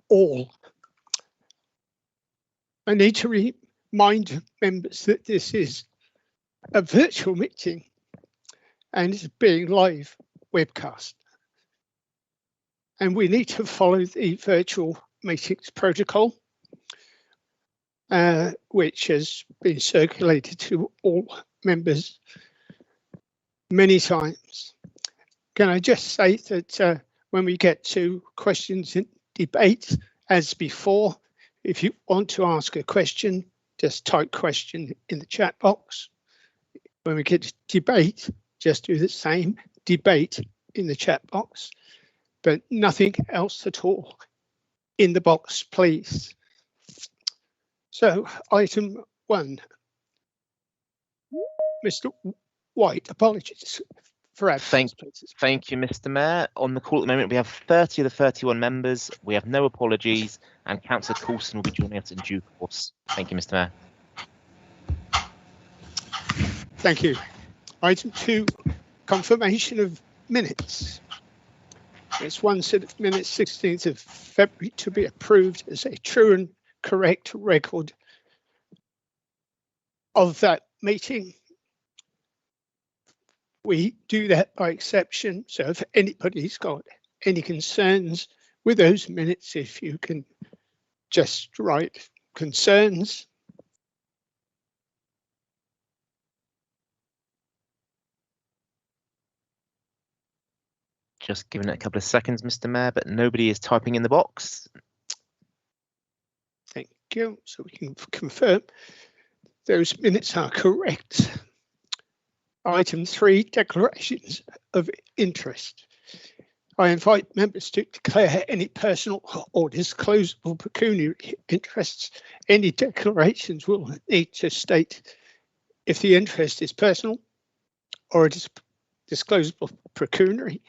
all. I need to remind members that this is a virtual meeting and it's being live webcast. And we need to follow the virtual meetings protocol, which has been circulated to all members many times. Can I just say that when we get to questions and debate, as before, if you want to ask a question, just type question in the chat box. When we get to debate, just do the same, debate in the chat box, but nothing else at all in the box, please. So item 1, Mr. White, apologies for absence. Thank you, Mr. Mayor. On the call at the moment, we have 30 of the 31 members. We have no apologies, and Councillor Coulson will be joining us in due course. Thank you, Mr. Mayor. Thank you. Item 2, confirmation of minutes. There's one set of minutes, 16th of February, to be approved as a true and correct record of that meeting. We do that by exception, so if anybody's got any concerns with those minutes, if you can just write concerns. Just giving it a couple of seconds, Mr. Mayor, but nobody is typing in the box. Thank you. So we can confirm those minutes are correct. Item 3, declarations of interest. I invite members to declare any personal or disclosable pecuniary interests. Any declarations will need to state if the interest is personal or it is disclosable pecuniary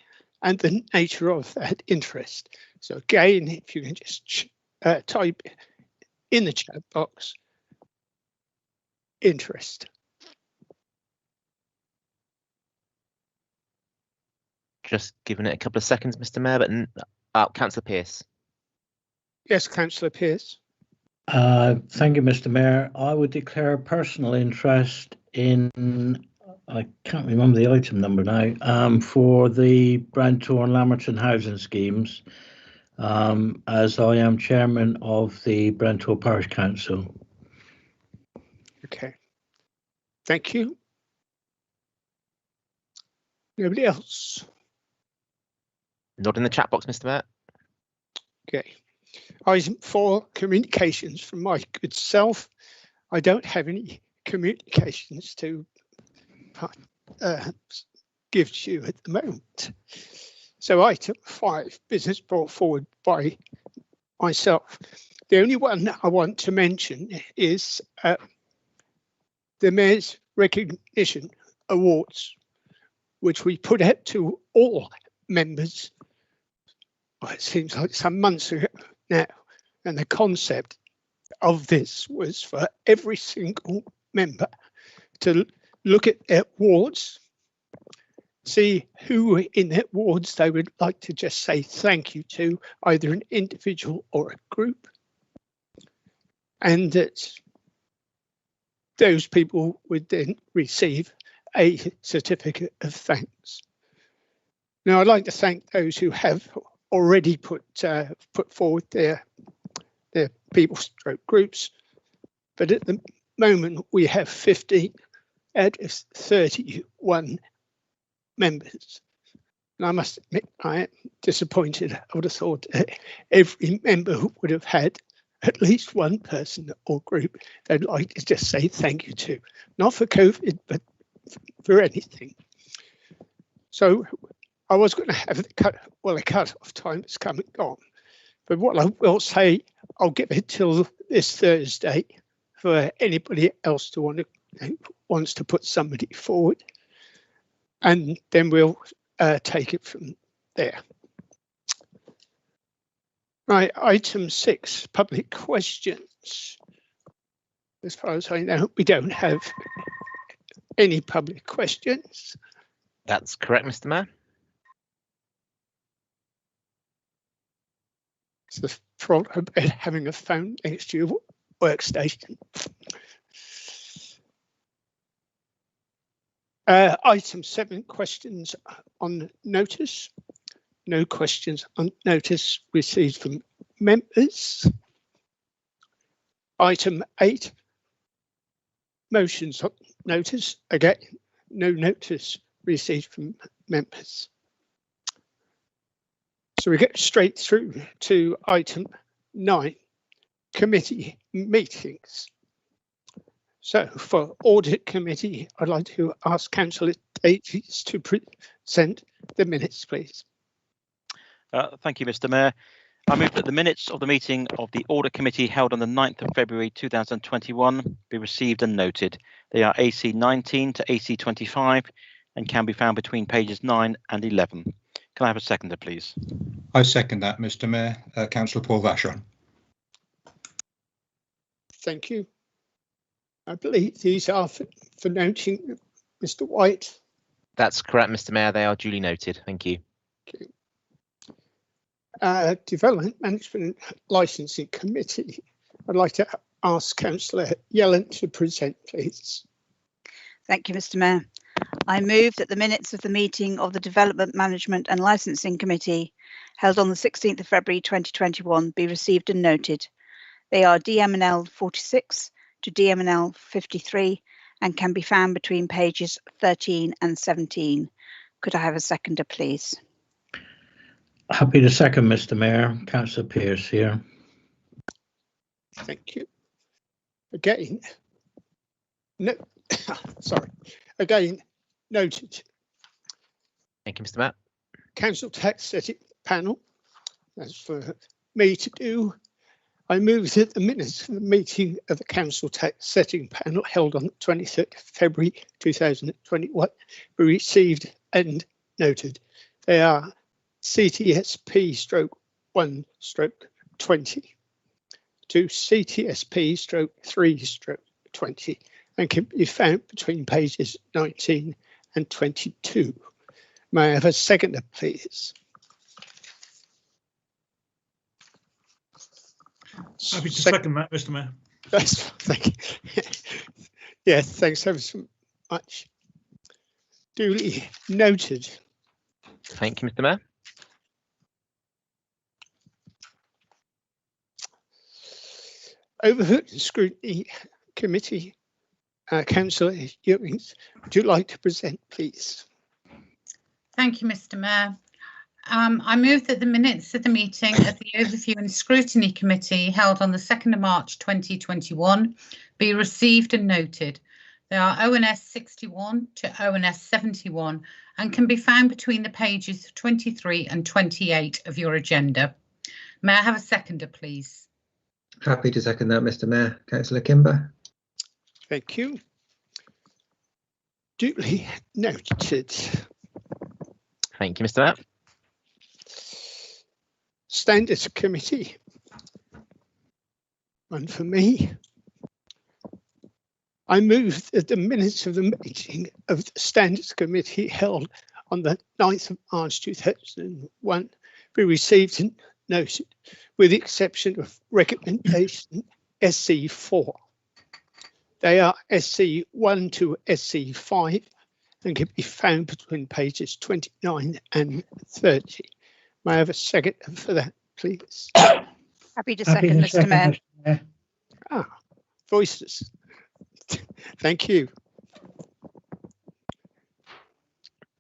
and the nature of that interest. So again, if you can just type in the chat box, interest. Just giving it a couple of seconds, Mr. Mayor, but Councillor Pearce. Yes, Councillor Pearce. Thank you, Mr. Mayor. I would declare a personal interest in, I can't remember the item number now, for the Brantor and Lamerton housing schemes, as I am chairman of the Brantor Parish Council. Okay, thank you. Nobody else? Not in the chat box, Mr. Mayor. Okay. Item 4, communications from my good self. I don't have any communications to give to you at the moment. So item 5, business brought forward by myself. The only one I want to mention is the Mayor's Recognition Awards, which we put out to all members. Well, it seems like some months ago now, and the concept of this was for every single member to look at their wards, see who in their wards they would like to just say thank you to, either an individual or a group, and that those people would then receive a certificate of thanks. Now, I'd like to thank those who have already put forward their people stroke groups, but at the moment we have 50 out of 31 members. And I must admit, I am disappointed. I would have thought every member would have had at least one person or group they'd like to just say thank you to, not for COVID, but for anything. So I was going to have the cut-off time is come and gone. But what I will say, I'll give it till this Thursday for anybody else to wants to put somebody forward, and then we'll take it from there. Right, item 6, public questions. As far as I know, we don't have any public questions. That's correct, Mr. Mayor. It's the problem of having a phone next to your workstation. Item 7, questions on notice. No questions on notice received from members. Item 8, motions on notice. Again, no notice received from members. So we get straight through to item 9, committee meetings. So for audit committee, I'd like to ask Councillor Davies to present the minutes, please. Thank you, Mr. Mayor. I move that the minutes of the meeting of the audit committee held on the 9th of February 2021 be received and noted. They are AC 19 to AC 25 and can be found between pages 9 and 11. Can I have a seconder, please? I second that, Mr. Mayor. Councillor Paul Vachon. Thank you. I believe these are for noting, Mr. White. That's correct, Mr. Mayor. They are duly noted. Thank you. Okay. Development Management Licensing Committee. I'd like to ask Councillor Yellen to present, please. Thank you, Mr. Mayor. I move that the minutes of the meeting of the Development Management and Licensing Committee held on the 16th of February 2021 be received and noted. They are DMNL 46 to DMNL 53 and can be found between pages 13 and 17. Could I have a seconder, please? Happy to second, Mr. Mayor. Councillor Pearce here. Thank you. Again, no, sorry. Again, noted. Thank you, Mr. Mayor. Council tax setting panel. That's for me to do. I move that the minutes of the meeting of the Council Tax Setting Panel held on the 23rd of February 2021 be received and noted. They are CTSP/1/20 to CTSP/3/20 and can be found between pages 19 and 22. May I have a seconder, please? Happy to second that, Mr. Mayor. That's, thank you. Yeah, thanks ever so much. Duly noted. Thank you, Mr. Mayor. Overheard Scrutiny Committee, Councillor Ewings, would you like to present, please? Thank you, Mr. Mayor. I move that the minutes of the meeting of the Overview and Scrutiny Committee held on the 2nd of March 2021 be received and noted. They are ONS 61 to ONS 71 and can be found between the pages 23 and 28 of your agenda. May I have a seconder, please? Happy to second that, Mr. Mayor. Councillor Kimber. Thank you. Duly noted. Thank you, Mr. Mayor. Standards Committee. One for me. I move that the minutes of the meeting of the Standards Committee held on the 9th of March 2001 be received and noted, with the exception of recommendation SC4. They are SC1 to SC5 and can be found between pages 29 and 30. May I have a second for that, please? Happy to second, Mr. Mayor. Ah, voices. Thank you.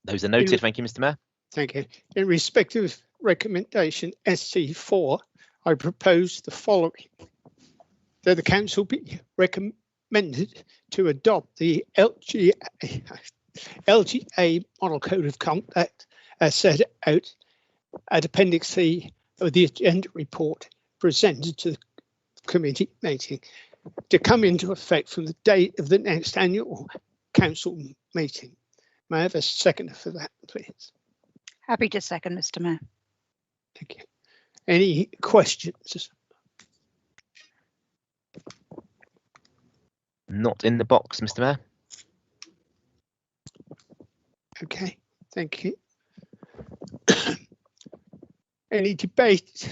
Those are noted. Thank you, Mr. Mayor. Thank you. In respect of recommendation SC4, I propose the following. That the council be recommended to adopt the LGA Model Code of Conduct as set out at Appendix C of the agenda report presented to the committee meeting to come into effect from the date of the next annual council meeting. May I have a second for that, please? Happy to second, Mr. Mayor. Thank you. Any questions? Not in the box, Mr. Mayor. Okay, thank you. Any debate?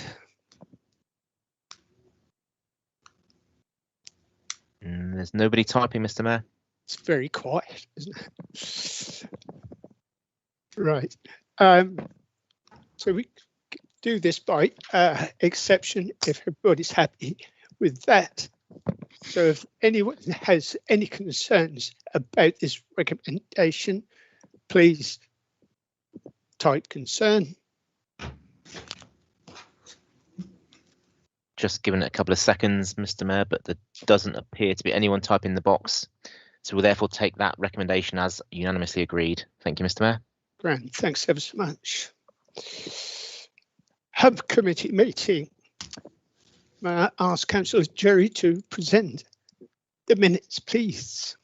There's nobody typing, Mr. Mayor. It's very quiet, isn't it? Right. So we do this by exception if everybody's happy with that. So if anyone has any concerns about this recommendation, please type concern. Just giving it a couple of seconds, Mr. Mayor, but there doesn't appear to be anyone typing the box. So we'll therefore take that recommendation as unanimously agreed. Thank you, Mr. Mayor. Grand, thanks ever so much. Hub committee meeting. May I ask Councillor Jerry to present the minutes, please?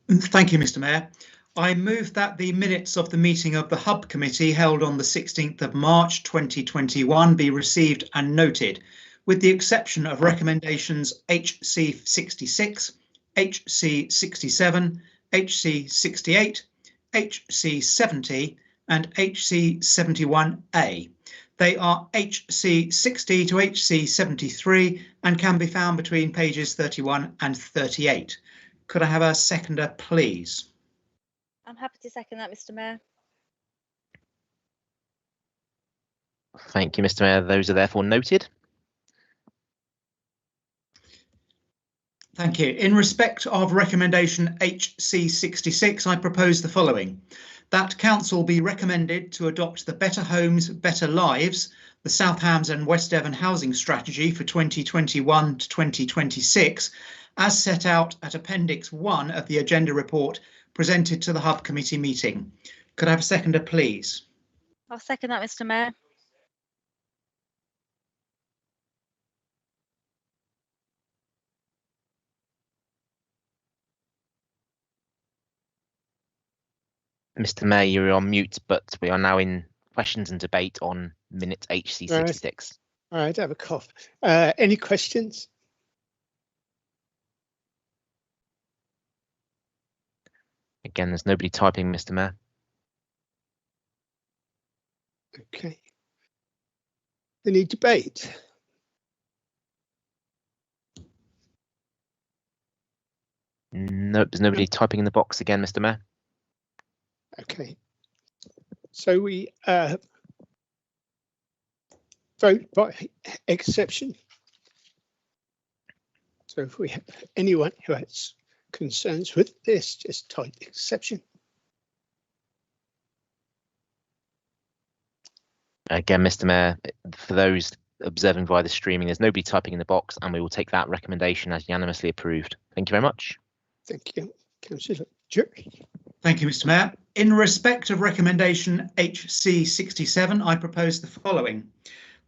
Thank you, Mr. Mayor. I move that the minutes of the meeting of the Hub Committee held on the 16th of March 2021 be received and noted, with the exception of recommendations HC 66, HC 67, HC 68, HC 70 and HC 71A. They are HC 60 to HC 73 and can be found between pages 31 and 38. Could I have a seconder, please? I'm happy to second that, Mr. Mayor. Thank you, Mr. Mayor. Those are therefore noted. Thank you. In respect of recommendation HC 66, I propose the following. That council be recommended to adopt the Better Homes, Better Lives, the South Hams and West Devon housing strategy for 2021 to 2026, as set out at Appendix 1 of the agenda report presented to the Hub Committee meeting. Could I have a seconder, please? I'll second that, Mr. Mayor. Mr. Mayor, you're on mute, but we are now in questions and debate on minute HC 66. All right, I have a cough. Any questions? Again, there's nobody typing, Mr. Mayor. Okay. Any debate? Nope, there's nobody typing in the box again, Mr. Mayor. Okay. So we vote by exception. So if we have anyone who has concerns with this, just type exception. Again, Mr. Mayor, for those observing via the streaming, there's nobody typing in the box, and we will take that recommendation as unanimously approved. Thank you very much. Thank you, Councillor Jerry. Thank you, Mr. Mayor. In respect of recommendation HC 67, I propose the following.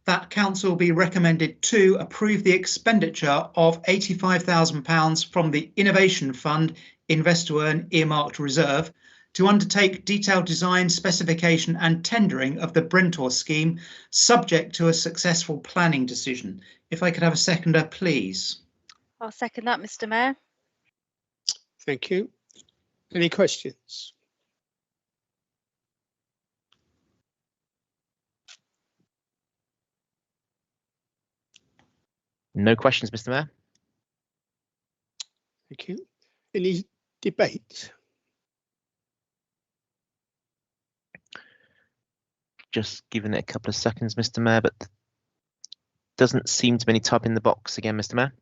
That council be recommended to approve the expenditure of £85,000 from the Innovation Fund Invest to Earn earmarked reserve to undertake detailed design, specification and tendering of the Brentor scheme, subject to a successful planning decision. If I could have a seconder, please. I'll second that, Mr. Mayor. Thank you. Any questions? No questions, Mr. Mayor. Thank you. Any debate? Just giving it a couple of seconds, Mr. Mayor, but doesn't seem to be any type in the box again, Mr. Mayor.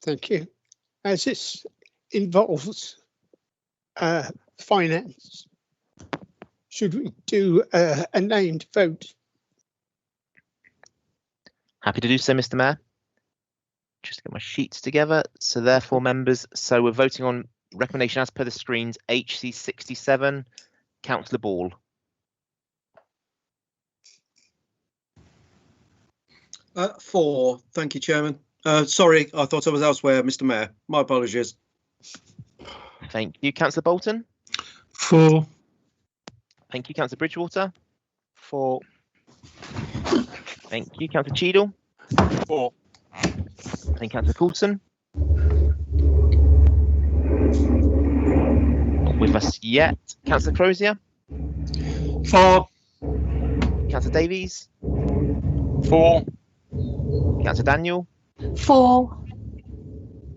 Thank you. As this involves finance, should we do a named vote? Happy to do so, Mr. Mayor. Just get my sheets together. So therefore, members, so we're voting on recommendation as per the screens, HC 67, Councillor Ball. For. Thank you, Chairman. Sorry, I thought I was elsewhere, Mr. Mayor. My apologies. Thank you, Councillor Bolton. For. Thank you, Councillor Bridgewater. For. Thank you, Councillor Cheadle. For. Thank you, Councillor Coulson. Not with us yet. Councillor Crozier. For. Councillor Davies. For. Councillor Daniel. 4.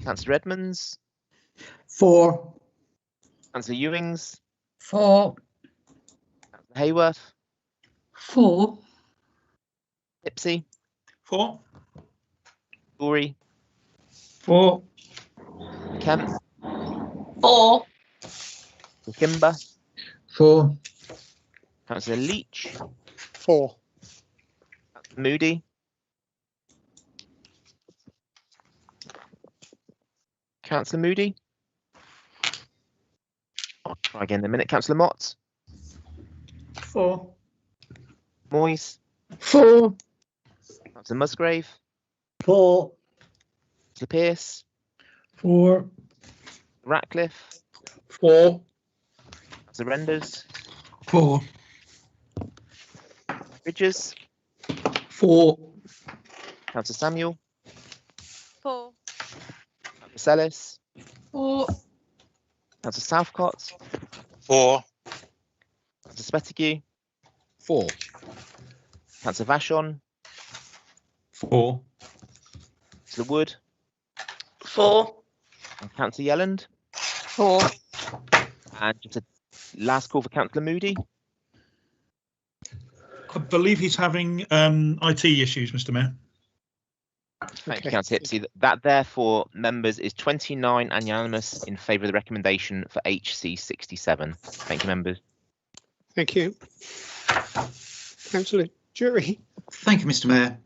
Councillor Edmonds, 4. Councillor Ewings, 4. Councillor Hayworth, 4. Hipsey, 4. Gorey, 4. Kemp, 4. Kimber, 4. Councillor Leach, 4. Moody, Councillor Moody. I'll try again in a minute. Councillor Mott, 4. Moyes, 4. Councillor Musgrave, 4. Councillor Pearce, 4. Ratcliffe, 4. Councillor Renders, 4. Bridges, 4. Councillor Samuel, 4. Councillor Sellis, 4. Councillor Southcott, 4. Councillor Spettigue, 4. Councillor Vashon, 4. Councillor Wood, 4. and Councillor Yelland. 4. And just a last call for Councillor Moody. I believe he's having IT issues, Mr. Mayor. Thank you, Okay. Councillor Hipsey. That therefore, members, is 29 and unanimous in favour of the recommendation for HC 67. Thank you, members. Thank you. Councillor Jury. Thank you, Mr. Mayor.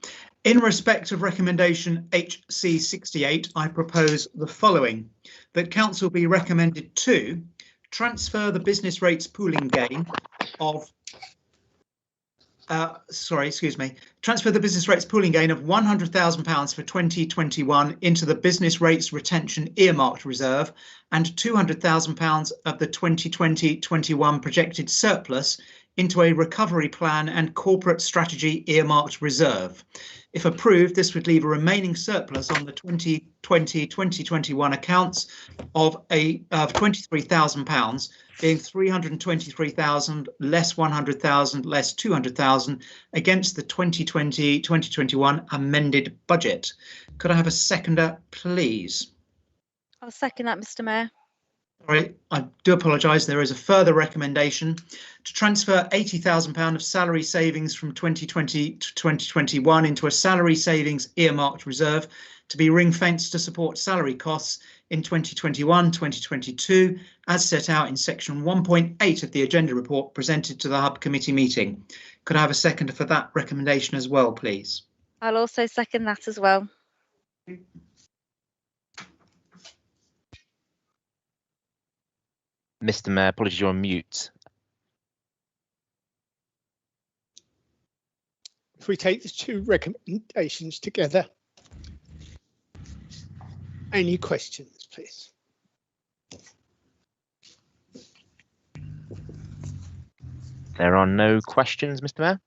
In respect of recommendation HC 68, I propose the following: that council be recommended to transfer the business rates pooling gain of transfer the business rates pooling gain of £100,000 for 2021 into the business rates retention earmarked reserve and £200,000 of the 2020-21 projected surplus into a recovery plan and corporate strategy earmarked reserve. If approved, this would leave a remaining surplus on the 2020-2021 accounts of £23,000, being 323,000 less 100,000 less 200,000 against the 2020-2021 amended budget. Could I have a seconder, please? I'll second that, Mr. Mayor. All right, I do apologise. There is a further recommendation to transfer £80,000 of salary savings from 2020 to 2021 into a salary savings earmarked reserve to be ring-fenced to support salary costs in 2021-2022, as set out in section 1.8 of the agenda report presented to the Hub Committee meeting. Could I have a seconder for that recommendation as well, please? I'll also second that as well. Mr. Mayor, apologies, you're on mute. If we take the two recommendations together, any questions, please? There are no questions, Mr. Mayor.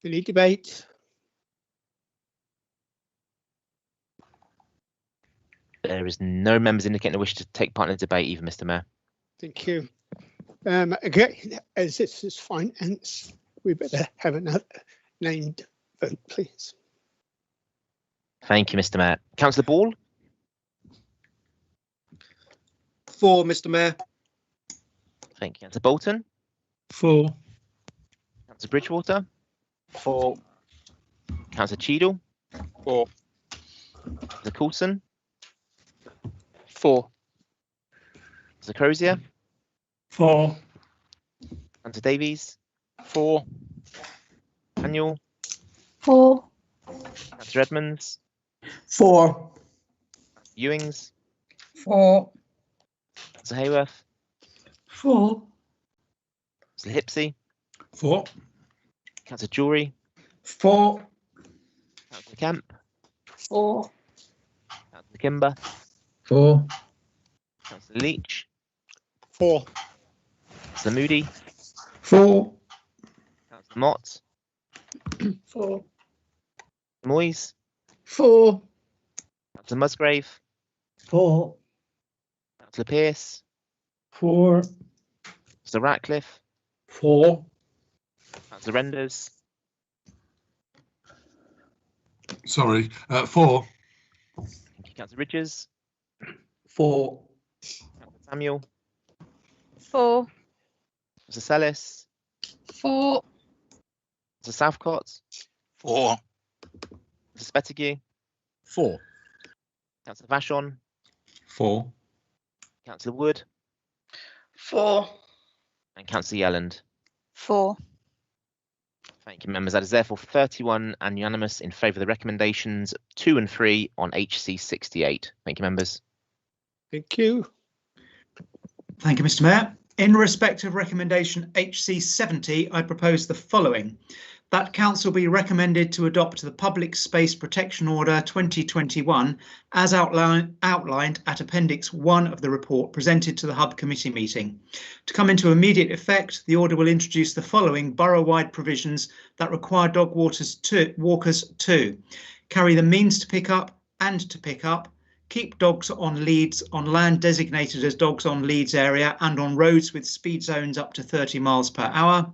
Any debate? There is no members indicating a wish to take part in the debate either, Mr. Mayor. Thank you. Again, as this is finance, we better have another named vote, please. Thank you, Mr. Mayor. Councillor Ball, 4, Mr. Mayor. thank you. Councillor Bolton, 4. Councillor Bridgewater, 4. Councillor Cheadle, 4. Councillor Coulson, 4. Councillor Crozier, 4. Councillor Davies, 4. Daniel, 4. Councillor Edmonds, 4. Ewings, 4. Councillor Hayworth, 4. Councillor Hipsey, 4. Councillor Jury, 4. Councillor Kemp, 4. Councillor Kimber, 4. Councillor Leach, 4. Councillor Moody, 4. Councillor Mott, 4. Moyes, 4. Councillor Musgrave, 4. Councillor Pearce, 4. Councillor Ratcliffe, 4. Councillor Renders, Sorry, 4. Thank you, Councillor Ridges. 4. Councillor Samuel. 4. Councillor Sellis. 4. Councillor Southcott. 4. Councillor Spettigue. 4. Councillor Vashon. 4. Councillor Wood. 4. And Councillor Yelland. 4. Thank you, members. That is therefore 31 and unanimous in favour of the recommendations 2 and 3 on HC 68. Thank you, members. Thank you. Thank you, Mr. Mayor. In respect of recommendation HC 70, I propose the following. That Council be recommended to adopt the Public Space Protection Order 2021 as outlined at Appendix 1 of the report presented to the Hub Committee meeting. To come into immediate effect, the order will introduce the following borough-wide provisions that require dog walkers to carry the means to pick up and to pick up, keep dogs on leads on land designated as dogs on leads area and on roads with speed zones up to 30 miles per hour,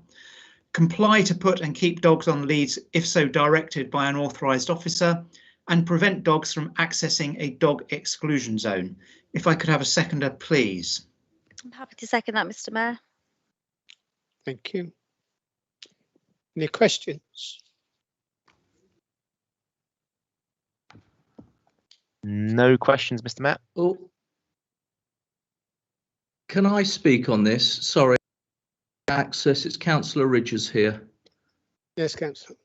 comply to put and keep dogs on leads if so directed by an authorised officer, and prevent dogs from accessing a dog exclusion zone. If I could have a seconder, please. I'm happy to second that, Mr. Mayor. Thank you. Any questions? No questions, Mr. Mayor. Oh, can I speak on this? Sorry. Access, it's Councillor Ridges here. Yes, Councillor.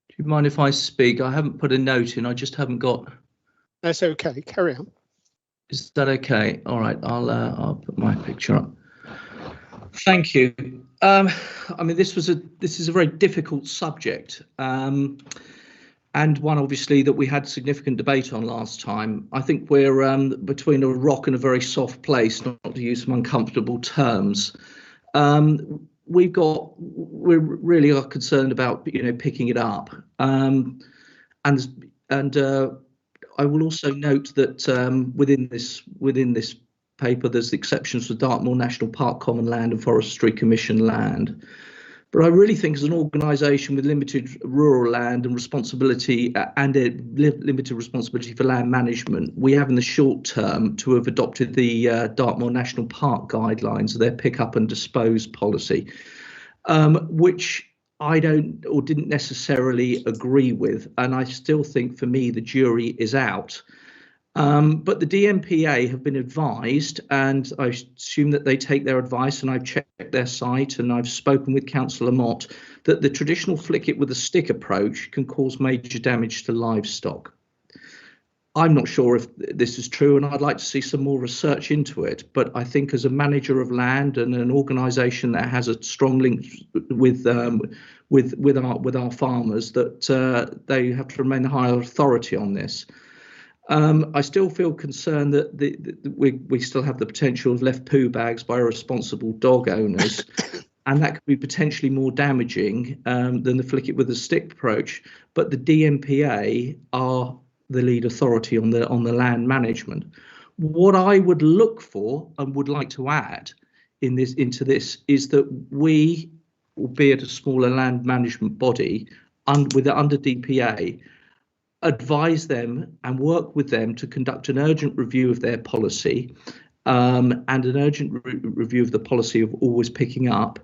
Do you mind if I speak? I haven't put a note in, I just haven't got. That's okay, carry on. Is that okay? All right, I'll put my picture up. Thank you. I mean, this is a very difficult subject, and one obviously that we had significant debate on last time. I think we're between a rock and a very soft place, not to use some uncomfortable terms. We really are concerned about, picking it up. And I will also note that within this paper, there's the exceptions for Dartmoor National Park Common Land and Forestry Commission land. But I really think as an organisation with limited rural land and responsibility and a limited responsibility for land management, we have in the short term to have adopted the Dartmoor National Park guidelines, their pick up and dispose policy, which I don't or didn't necessarily agree with. And I still think for me, the jury is out. But the DMPA have been advised, and I assume that they take their advice, and I've checked their site and I've spoken with Councillor Mott, that the traditional flick it with a stick approach can cause major damage to livestock. I'm not sure if this is true, and I'd like to see some more research into it. But I think as a manager of land and an organisation that has a strong link with our farmers, that they have to remain the higher authority on this. I still feel concerned that we still have the potential of left poo bags by irresponsible dog owners, and that could be potentially more damaging than the flick it with a stick approach. But the DMPA are the lead authority on the land management. What I would look for and would like to add into this is that we, albeit a smaller land management body, under DPA, advise them and work with them to conduct an urgent review of their policy and an urgent review of the policy of always picking up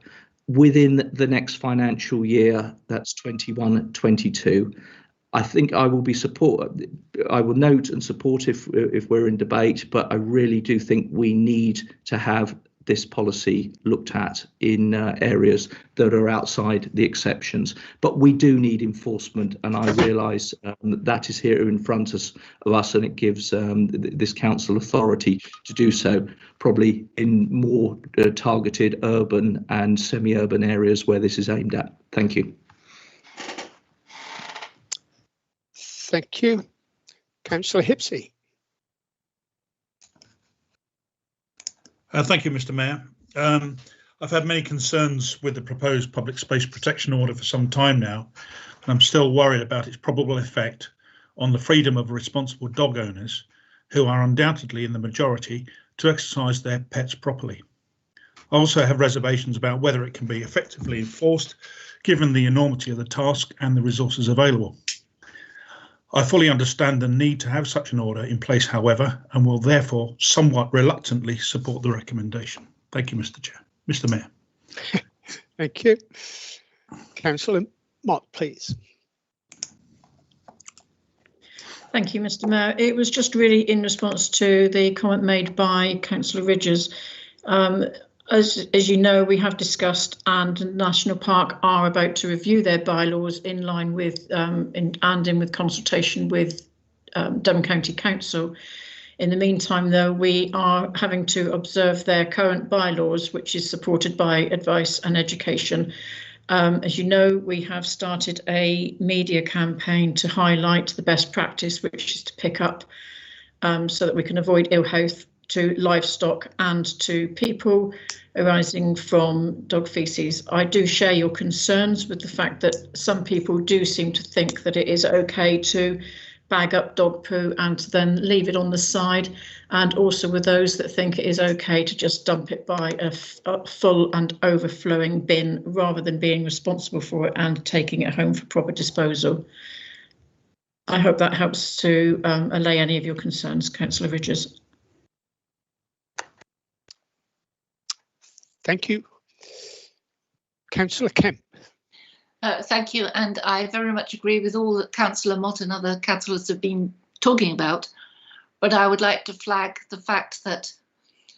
within the next financial year, that's 21-22. I think I will note and support if we're in debate, but I really do think we need to have this policy looked at in areas that are outside the exceptions. But we do need enforcement, and I realise that is here in front of us, and it gives this council authority to do so, probably in more targeted urban and semi-urban areas where this is aimed at. Thank you. Thank you. Councillor Hipsey. Thank you, Mr. Mayor. I've had many concerns with the proposed public space protection order for some time now, and I'm still worried about its probable effect on the freedom of responsible dog owners, who are undoubtedly in the majority, to exercise their pets properly. I also have reservations about whether it can be effectively enforced, given the enormity of the task and the resources available. I fully understand the need to have such an order in place, however, and will therefore somewhat reluctantly support the recommendation. Thank you, Mr. Chair. Mr. Mayor. Thank you. Councillor Mott, please. Thank you, Mr. Mayor. It was just really in response to the comment made by Councillor Ridges. As you know, we have discussed, and National Park are about to review their bylaws in line with with consultation with Devon County Council. In the meantime, though, we are having to observe their current bylaws, which is supported by advice and education. As you know, we have started a media campaign to highlight the best practice, which is to pick up so that we can avoid ill health to livestock and to people arising from dog feces. I do share your concerns with the fact that some people do seem to think that it is okay to bag up dog poo and then leave it on the side, and also with those that think it is okay to just dump it by a full and overflowing bin rather than being responsible for it and taking it home for proper disposal. I hope that helps to allay any of your concerns, Councillor Ridges. Thank you. Councillor Kemp. Thank you, and I very much agree with all that Councillor Mott and other councillors have been talking about, but I would like to flag the fact that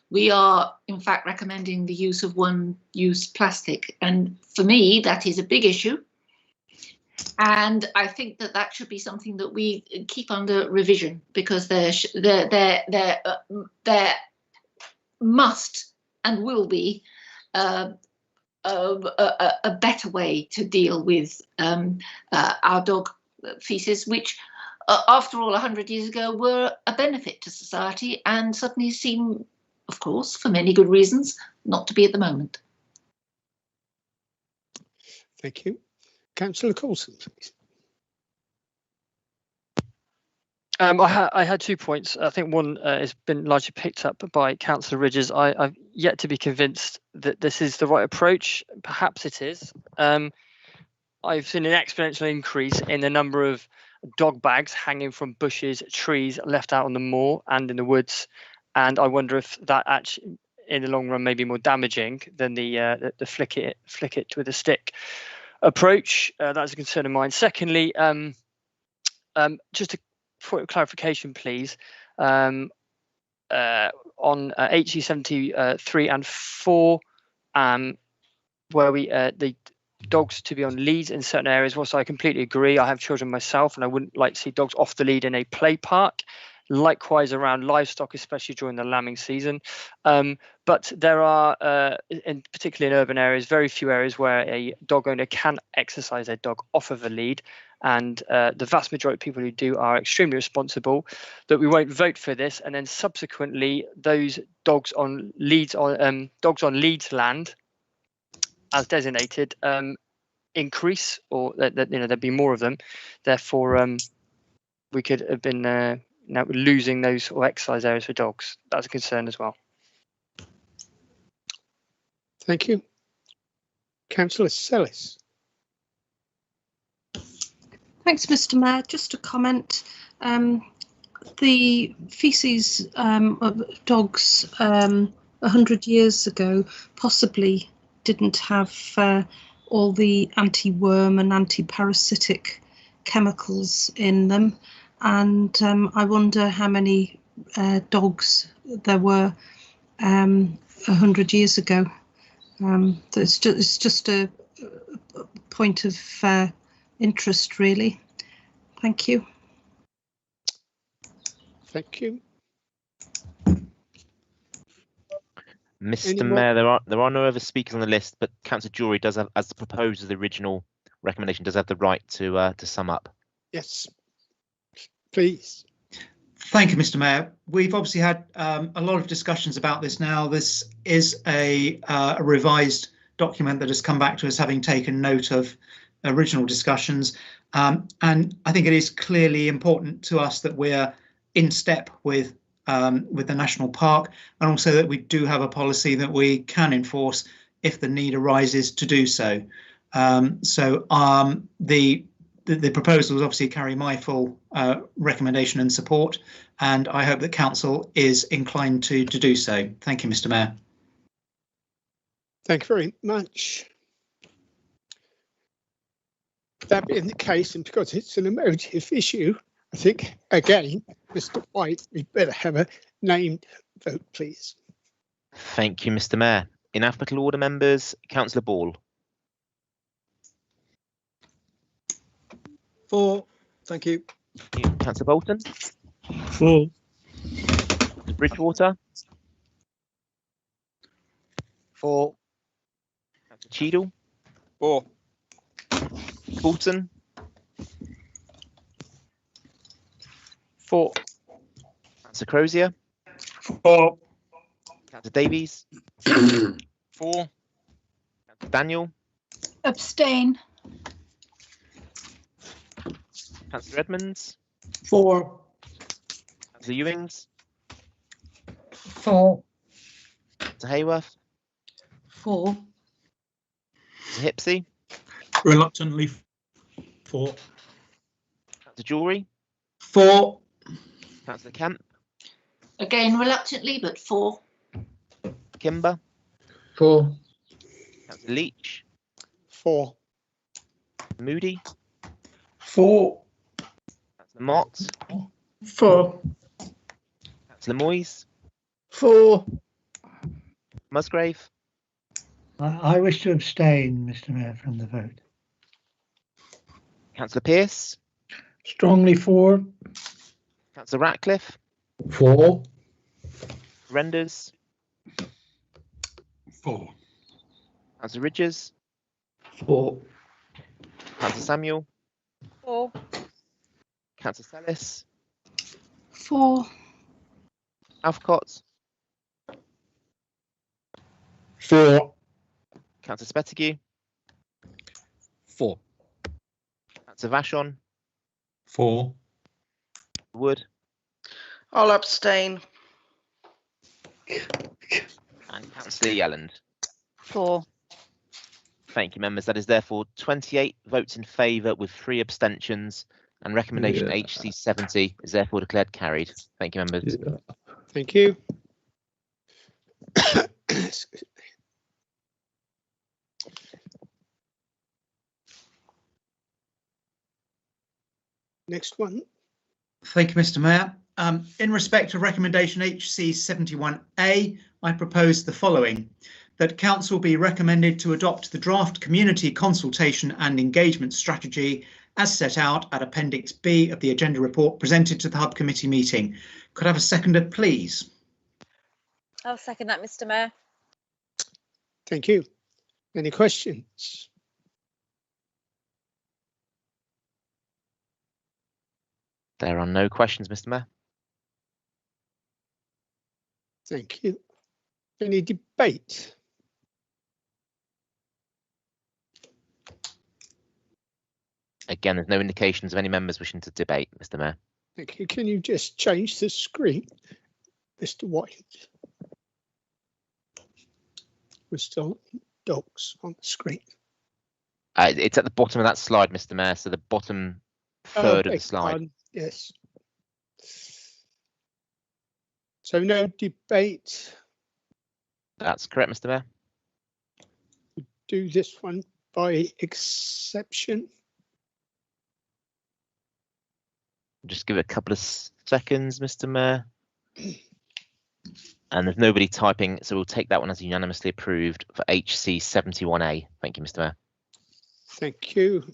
we are in fact recommending the use of one-use plastic, and for me that is a big issue, and I think that that should be something that we keep under revision, because there must and will be a better way to deal with our dog feces, which after all 100 years ago were a benefit to society and suddenly seem, of course, for many good reasons, not to be at the moment. Thank you. Councillor Coulson, please. I had 2 points. I think one has been largely picked up by Councillor Ridges. I've yet to be convinced that this is the right approach. Perhaps it is. I've seen an exponential increase in the number of dog bags hanging from bushes, trees left out on the moor and in the woods, and I wonder if that actually, in the long run, may be more damaging than the flick it with a stick approach. That's a concern of mine. Secondly, just a point of clarification, please, on HE 73 and 4, where the dogs to be on leads in certain areas. Whilst I completely agree, I have children myself, and I wouldn't like to see dogs off the lead in a play park. Likewise around livestock, especially during the lambing season. But there are, particularly in urban areas, very few areas where a dog owner can exercise their dog off of a lead. And the vast majority of people who do are extremely responsible, that we won't vote for this. And then subsequently, those dogs on leads land, as designated, increase, or that there'd be more of them. Therefore, we could have been now losing those sort of exercise areas for dogs. That's a concern as well. Thank you. Councillor Sellis. Thanks, Mr. Mayor. Just a comment. The feces of dogs 100 years ago possibly didn't have all the anti-worm and anti-parasitic chemicals in them, and I wonder how many dogs there were 100 years ago. It's just a point of interest, really. Thank you. Thank you. Mr. Mayor, there are no other speakers on the list, but Councillor Jury does have, as the proposed of the original recommendation, does have the right to sum up. Yes, please. Thank you, Mr. Mayor. We've obviously had a lot of discussions about this now. This is a revised document that has come back to us, having taken note of original discussions. And I think it is clearly important to us that we're in step with the National Park, and also that we do have a policy that we can enforce if the need arises to do so. The the proposals obviously carry my full recommendation and support, and I hope that council is inclined to do so. Thank you, Mr. Mayor. Thank you very much. That being the case, and because it's an emotive issue, I think, again, Mr. White, we better have a named vote, please. Thank you, Mr. Mayor. In alphabetical order, members, Councillor Ball. 4. Thank you. Councillor Bolton. 4. Bridgewater. 4. Councillor Cheadle. 4. Coulson. 4. Councillor Crozier. 4. Councillor Davies. 4. Councillor Daniel. Abstain. Councillor Edmonds. 4. Councillor Ewings. 4. Councillor Hayworth. 4. Councillor Hipsey. Reluctantly 4. Councillor Jewellery. 4. Councillor Kemp. Again, reluctantly, but 4. Kimber. 4. Councillor Leach. 4. Moody. 4. Councillor Mott. 4. Councillor Moyes. 4. Musgrave. I wish to abstain, Mr. Mayor, from the vote. Councillor Pearce. Strongly 4. Councillor Ratcliffe. 4. Renders. 4. Councillor Ridges. 4. Councillor Samuel. 4. Councillor Sellis. 4. Alphcott. 4. Councillor Spetague. 4. Councillor Vashon. 4. Wood. I'll abstain. And Councillor Yelland. 4. Thank you, members. That is therefore 28 votes in favour with 3 abstentions, and recommendation HC 70 is therefore declared carried. Thank you, members. Thank you. Next one. Thank you, Mr. Mayor. In respect of recommendation HC 71A, I propose the following: that council be recommended to adopt the draft community consultation and engagement strategy as set out at Appendix B of the agenda report presented to the Hub Committee meeting. Could I have a seconder, please? I'll second that, Mr. Mayor. Thank you. Any questions? There are no questions, Mr. Mayor. Thank you. Any debate? Again, there's no indications of any members wishing to debate, Mr. Mayor. Thank you. Can you just change the screen, Mr. White? We're still dogs on the screen. It's at the bottom of that slide, Mr. Mayor, so the bottom third of the slide. Yes. So no debate. That's correct, Mr. Mayor. We do this one by exception. Just give it a couple of seconds, Mr. Mayor. And there's nobody typing, so we'll take that one as unanimously approved for HC 71A. Thank you, Mr. Mayor. Thank you.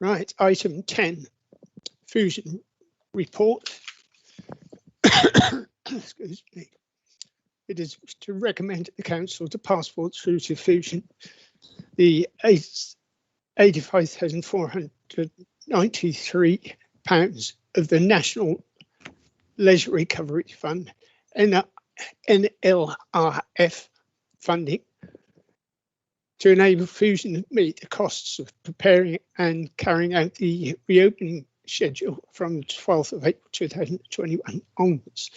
Right, item 10, fusion report. Excuse me. It is to recommend the council to pass forward through to fusion the £85,493 of the National Leisure Recovery Fund, NLRF funding, to enable Fusion to meet the costs of preparing and carrying out the reopening schedule from 12th of April 2021 onwards.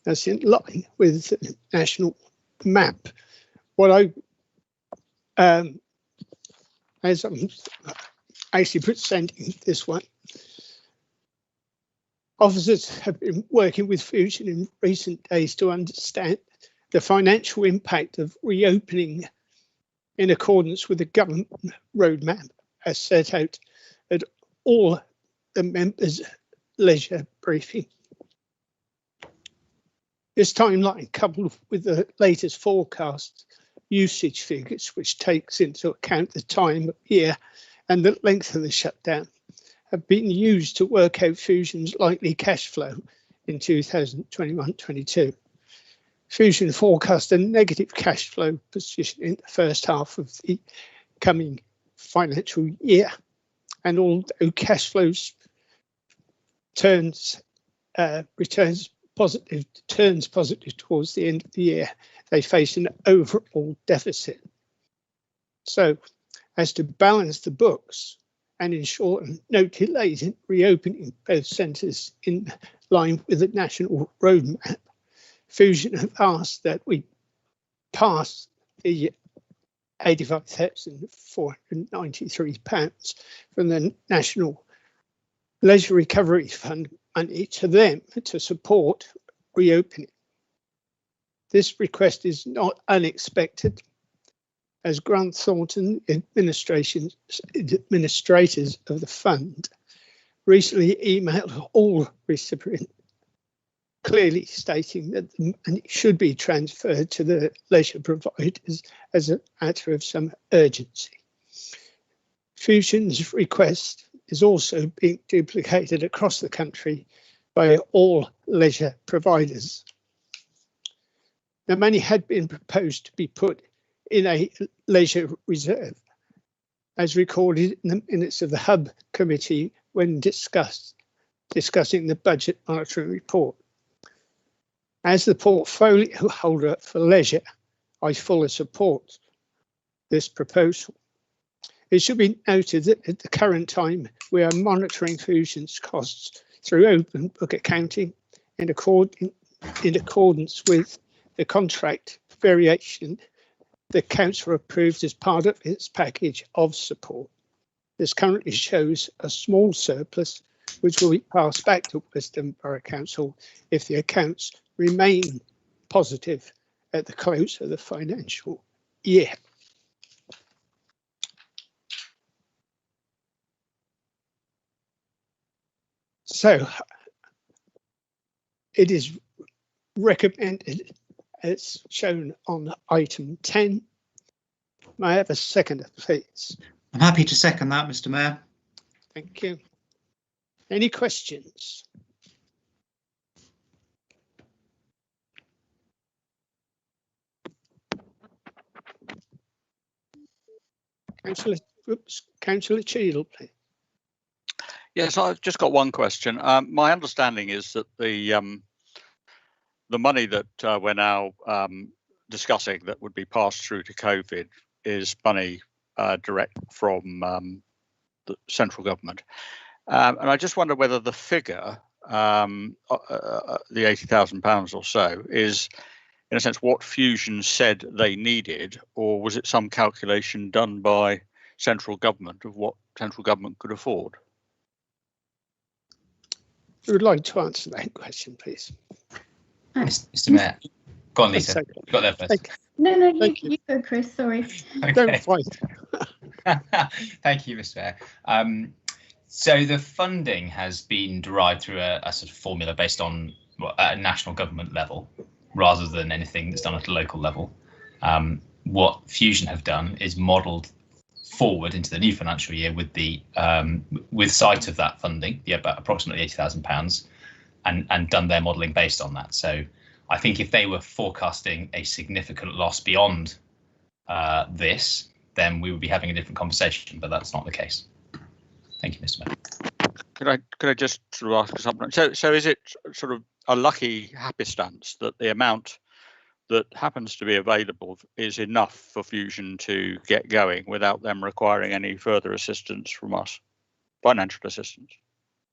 That's in line with the national map. What as I'm actually presenting this one, officers have been working with Fusion in recent days to understand the financial impact of reopening in accordance with the government roadmap as set out at all the members' leisure briefing. This timeline, coupled with the latest forecast usage figures, which takes into account the time of year and the length of the shutdown, have been used to work out Fusion's likely cash flow in 2021-22. Fusion forecast a negative cash flow position in the first half of the coming financial year, and although cash flows turns positive towards the end of the year, they face an overall deficit. So, as to balance the books and ensure no delays in reopening both centres in line with the national roadmap, Fusion have asked that we pass the £85,493 from the National Leisure Recovery Fund money to them to support reopening. This request is not unexpected, as Grant Thornton, administrators of the fund, recently emailed all recipients, clearly stating that the money should be transferred to the leisure providers as a matter of some urgency. Fusion's request is also being duplicated across the country by all leisure providers. The money had been proposed to be put in a leisure reserve, as recorded in the minutes of the Hub Committee when discussing the budget monitoring report. As the portfolio holder for leisure, I fully support this proposal. It should be noted that at the current time, we are monitoring Fusion's costs through open book accounting in accordance with the contract variation the council approved as part of its package of support. This currently shows a small surplus, which will be passed back to Western Borough Council if the accounts remain positive at the close of the financial year. So it is recommended as shown on item 10. May I have a seconder, please? I'm happy to second that, Mr. Mayor. Thank you. Any questions? Councillor Cheadle, please. Yes, I've just got one question. My understanding is that the money that we're now discussing that would be passed through to COVID is money direct from the central government. And I just wonder whether the figure, the £80,000 or so, is in a sense what Fusion said they needed, or was it some calculation done by central government of what central government could afford? Who would like to answer that question, please? Mr. Mayor. Go on, Lisa. Got there first. No, you go, Chris. Sorry. Okay. Don't fight. Thank you, Mr. Mayor. So the funding has been derived through a sort of formula based on a national government level, rather than anything that's done at a local level. What Fusion have done is modelled forward into the new financial year with the with sight of that funding, about approximately £80,000, and done their modelling based on that. So I think if they were forecasting a significant loss beyond this, then we would be having a different conversation, but that's not the case. Thank you, Mr. Mayor. Could I just sort of ask something? So is it sort of a lucky happenstance that the amount that happens to be available is enough for Fusion to get going without them requiring any further assistance from us, financial assistance?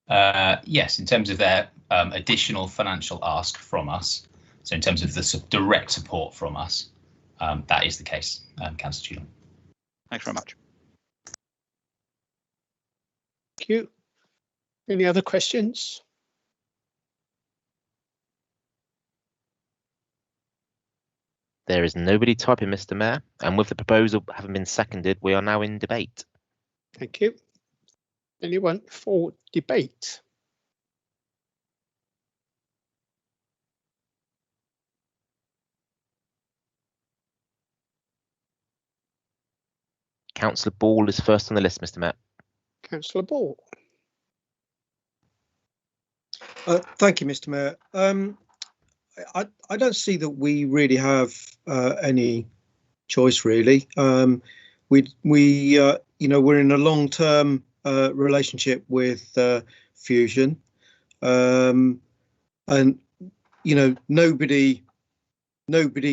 Yes, in terms of their additional financial ask from us, so in terms of the direct support from us, that is the case, Councillor Tudor. Thanks very much. Thank you. Any other questions? There is nobody typing, Mr. Mayor, and with the proposal having been seconded, we are now in debate. Thank you. Anyone for debate? Councillor Ball is first on the list, Mr. Mayor. Councillor Ball. Thank you, Mr. Mayor. I don't see that we really have any choice, really. We're in a long-term relationship with Fusion, and nobody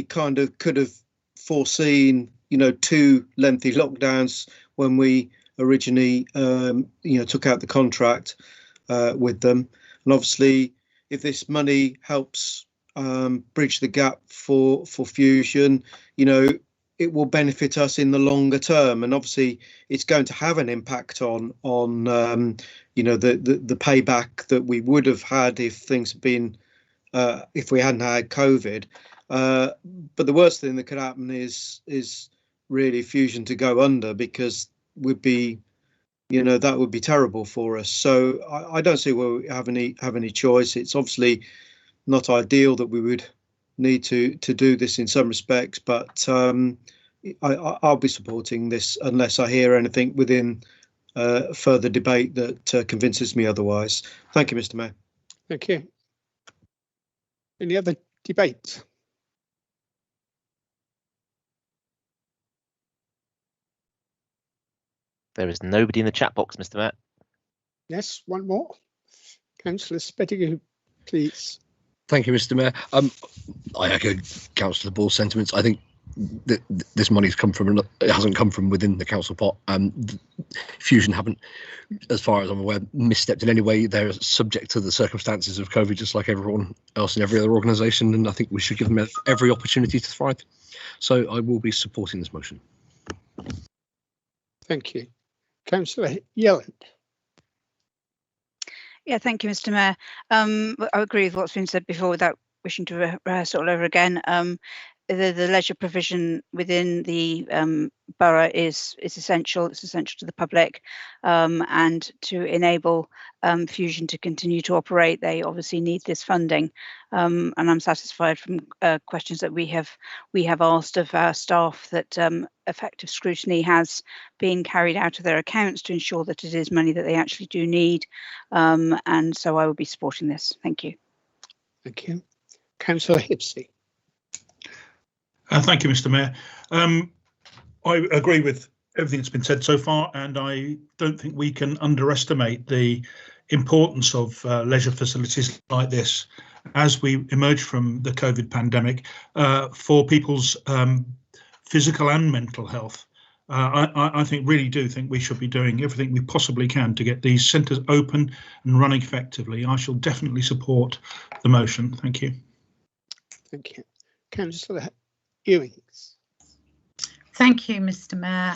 kind of could have foreseen 2 lengthy lockdowns when we originally took out the contract with them. And obviously, if this money helps bridge the gap for Fusion, it will benefit us in the longer term. And obviously, it's going to have an impact on the payback that we would have had if things had been if we hadn't had COVID. But the worst thing that could happen is really Fusion to go under, because would be that would be terrible for us. So I don't see where we have any choice. It's obviously not ideal that we would need to do this in some respects, but I'll be supporting this unless I hear anything within further debate that convinces me otherwise. Thank you, Mr. Mayor. Thank you. Any other debate? There is nobody in the chat box, Mr. Mayor. Yes, one more. Councillor Spettigue, please. Thank you, Mr. Mayor. I echo Councillor Ball's sentiments. I think that this money's come from it hasn't come from within the council pot. Fusion haven't, as far as I'm aware, misstepped in any way. They're subject to the circumstances of COVID, just like everyone else in every other organisation, and I think we should give them every opportunity to thrive. So I will be supporting this motion. Thank you. Councillor Yelland. Yeah, thank you, Mr. Mayor. I agree with what's been said before without wishing to rehearse it all over again. The leisure provision within the borough is essential. It's essential to the public, and to enable Fusion to continue to operate, they obviously need this funding. And I'm satisfied from questions that we have asked of our staff that effective scrutiny has been carried out of their accounts to ensure that it is money that they actually do need. And so I will be supporting this. Thank you. Thank you. Councillor Hipsey. Thank you, Mr. Mayor. I agree with everything that's been said so far, and I don't think we can underestimate the importance of leisure facilities like this as we emerge from the COVID pandemic for people's physical and mental health. I really do think we should be doing everything we possibly can to get these centres open and running effectively. I shall definitely support the motion. Thank you. Thank you. Councillor Ewings. Thank you, Mr. Mayor.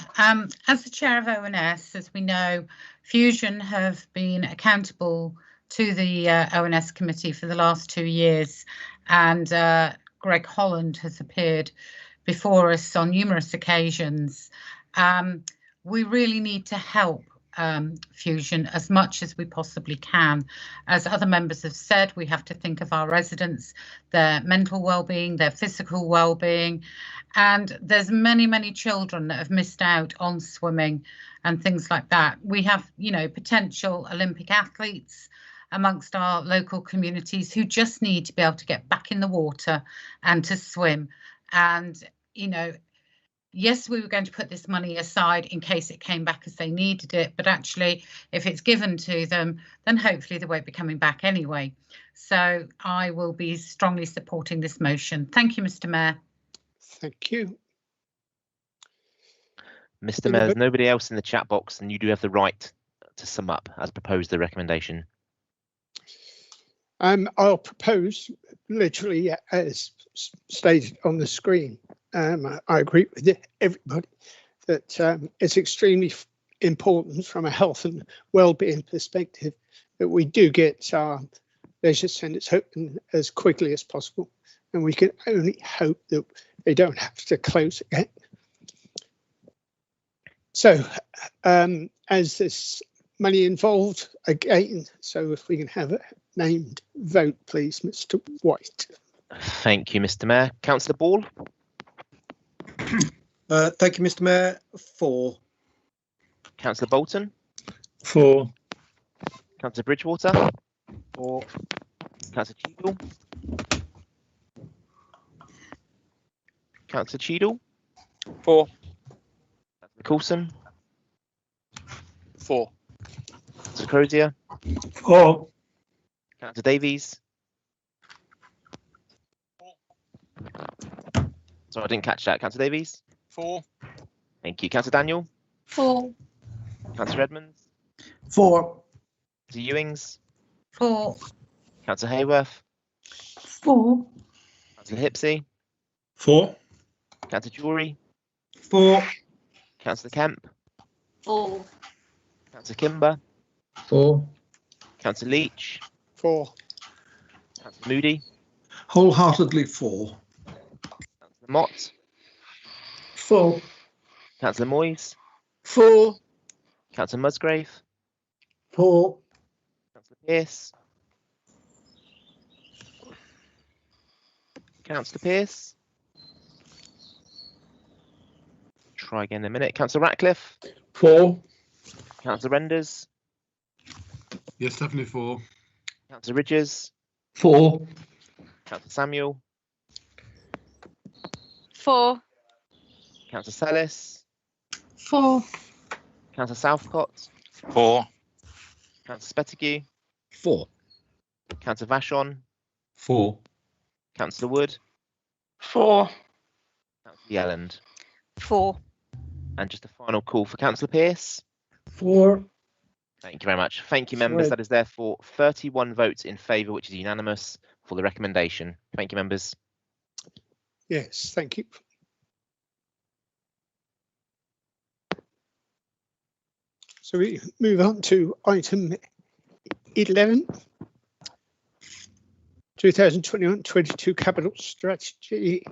As the chair of ONS, as we know, Fusion have been accountable to the ONS committee for the last 2 years, and Greg Holland has appeared before us on numerous occasions. We really need to help Fusion as much as we possibly can. As other members have said, we have to think of our residents, their mental well-being, their physical well-being, and there's many children that have missed out on swimming and things like that. We have, potential Olympic athletes amongst our local communities who just need to be able to get back in the water and to swim. And yes, we were going to put this money aside in case it came back as they needed it, but actually, if it's given to them, then hopefully they won't be coming back anyway. So I will be strongly supporting this motion. Thank you, Mr. Mayor. Thank you. Mr. Mayor, there's nobody else in the chat box, and you do have the right to sum up as proposed the recommendation. I'll propose literally as stated on the screen. I agree with everybody that it's extremely important from a health and well-being perspective that we do get our leisure centres open as quickly as possible, and we can only hope that they don't have to close again. So as this money involved again, so if we can have a named vote, please, Mr. White. Thank you, Mr. Mayor. Councillor Ball. Thank you, Mr. Mayor. 4. Councillor Bolton. 4. Councillor Bridgewater. 4. Councillor Cheadle. Councillor Cheadle. 4. Councillor Coulson. 4. Councillor Crozier. 4. Councillor Davies. Sorry, I didn't catch that. Councillor Davies. 4. Thank you. Councillor Daniel. 4. Councillor Edmonds. 4. Councillor Ewings. 4. Councillor Hayworth. 4. Councillor Hipsey. 4. Councillor Jury. 4. Councillor Kemp. 4. Councillor Kimber. 4. Councillor Leach. 4. Councillor Moody. Wholeheartedly 4. Councillor Mott. 4. Councillor Moyes. 4. Councillor Musgrave. 4. Councillor Pearce. Councillor Pearce. Try again in a minute. Councillor Ratcliffe. 4. Councillor Renders. Yes, definitely 4. Councillor Ridges. 4. Councillor Samuel. 4. Councillor Sellis. 4. Councillor Southcott. 4. Councillor Spettigue. 4. Councillor Vashon. 4. Councillor Wood. 4. Councillor Yelland. 4. And just a final call for Councillor Pearce. 4. Thank you very much. Thank you, members. Sorry. That is therefore 31 votes in favour, which is unanimous for the recommendation. Thank you, members. Yes, thank you. So we move on to item 11, 2021-22 Capital Strategy,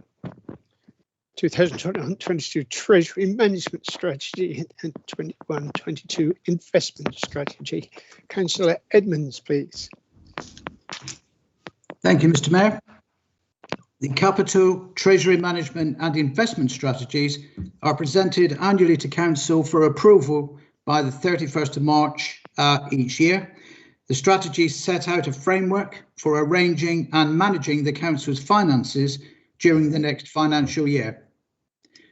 2021-22 Treasury Management Strategy, and 21-22 Investment Strategy. Councillor Edmonds, please. Thank you, Mr. Mayor. The Capital, Treasury Management and Investment Strategies are presented annually to Council for approval by the 31st of March each year. The strategies set out a framework for arranging and managing the Council's finances during the next financial year.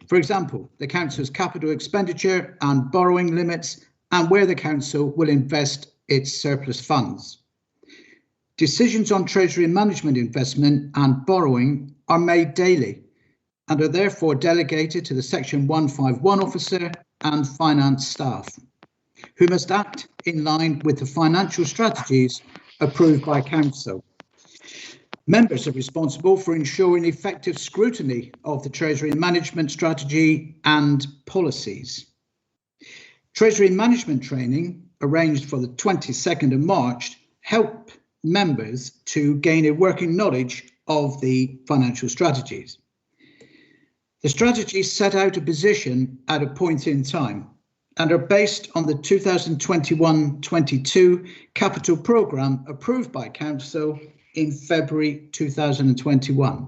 For example, the Council's capital expenditure and borrowing limits and where the Council will invest its surplus funds. Decisions on Treasury management investment and borrowing are made daily and are therefore delegated to the Section 151 officer and finance staff, who must act in line with the financial strategies approved by Council. Members are responsible for ensuring effective scrutiny of the Treasury management strategy and policies. Treasury management training, arranged for the 22nd of March, help members to gain a working knowledge of the financial strategies. The strategies set out a position at a point in time and are based on the 2021-22 capital programme approved by Council in February 2021.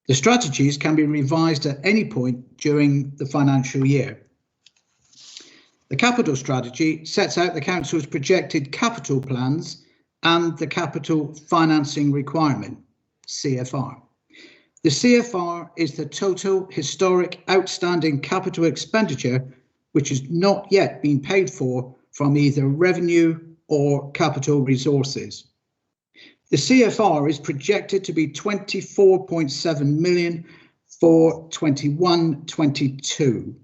The strategies can be revised at any point during the financial year. The capital strategy sets out the Council's projected capital plans and the capital financing requirement, CFR. The CFR is the total historic outstanding capital expenditure which has not yet been paid for from either revenue or capital resources. The CFR is projected to be 24.7 million for 21-22.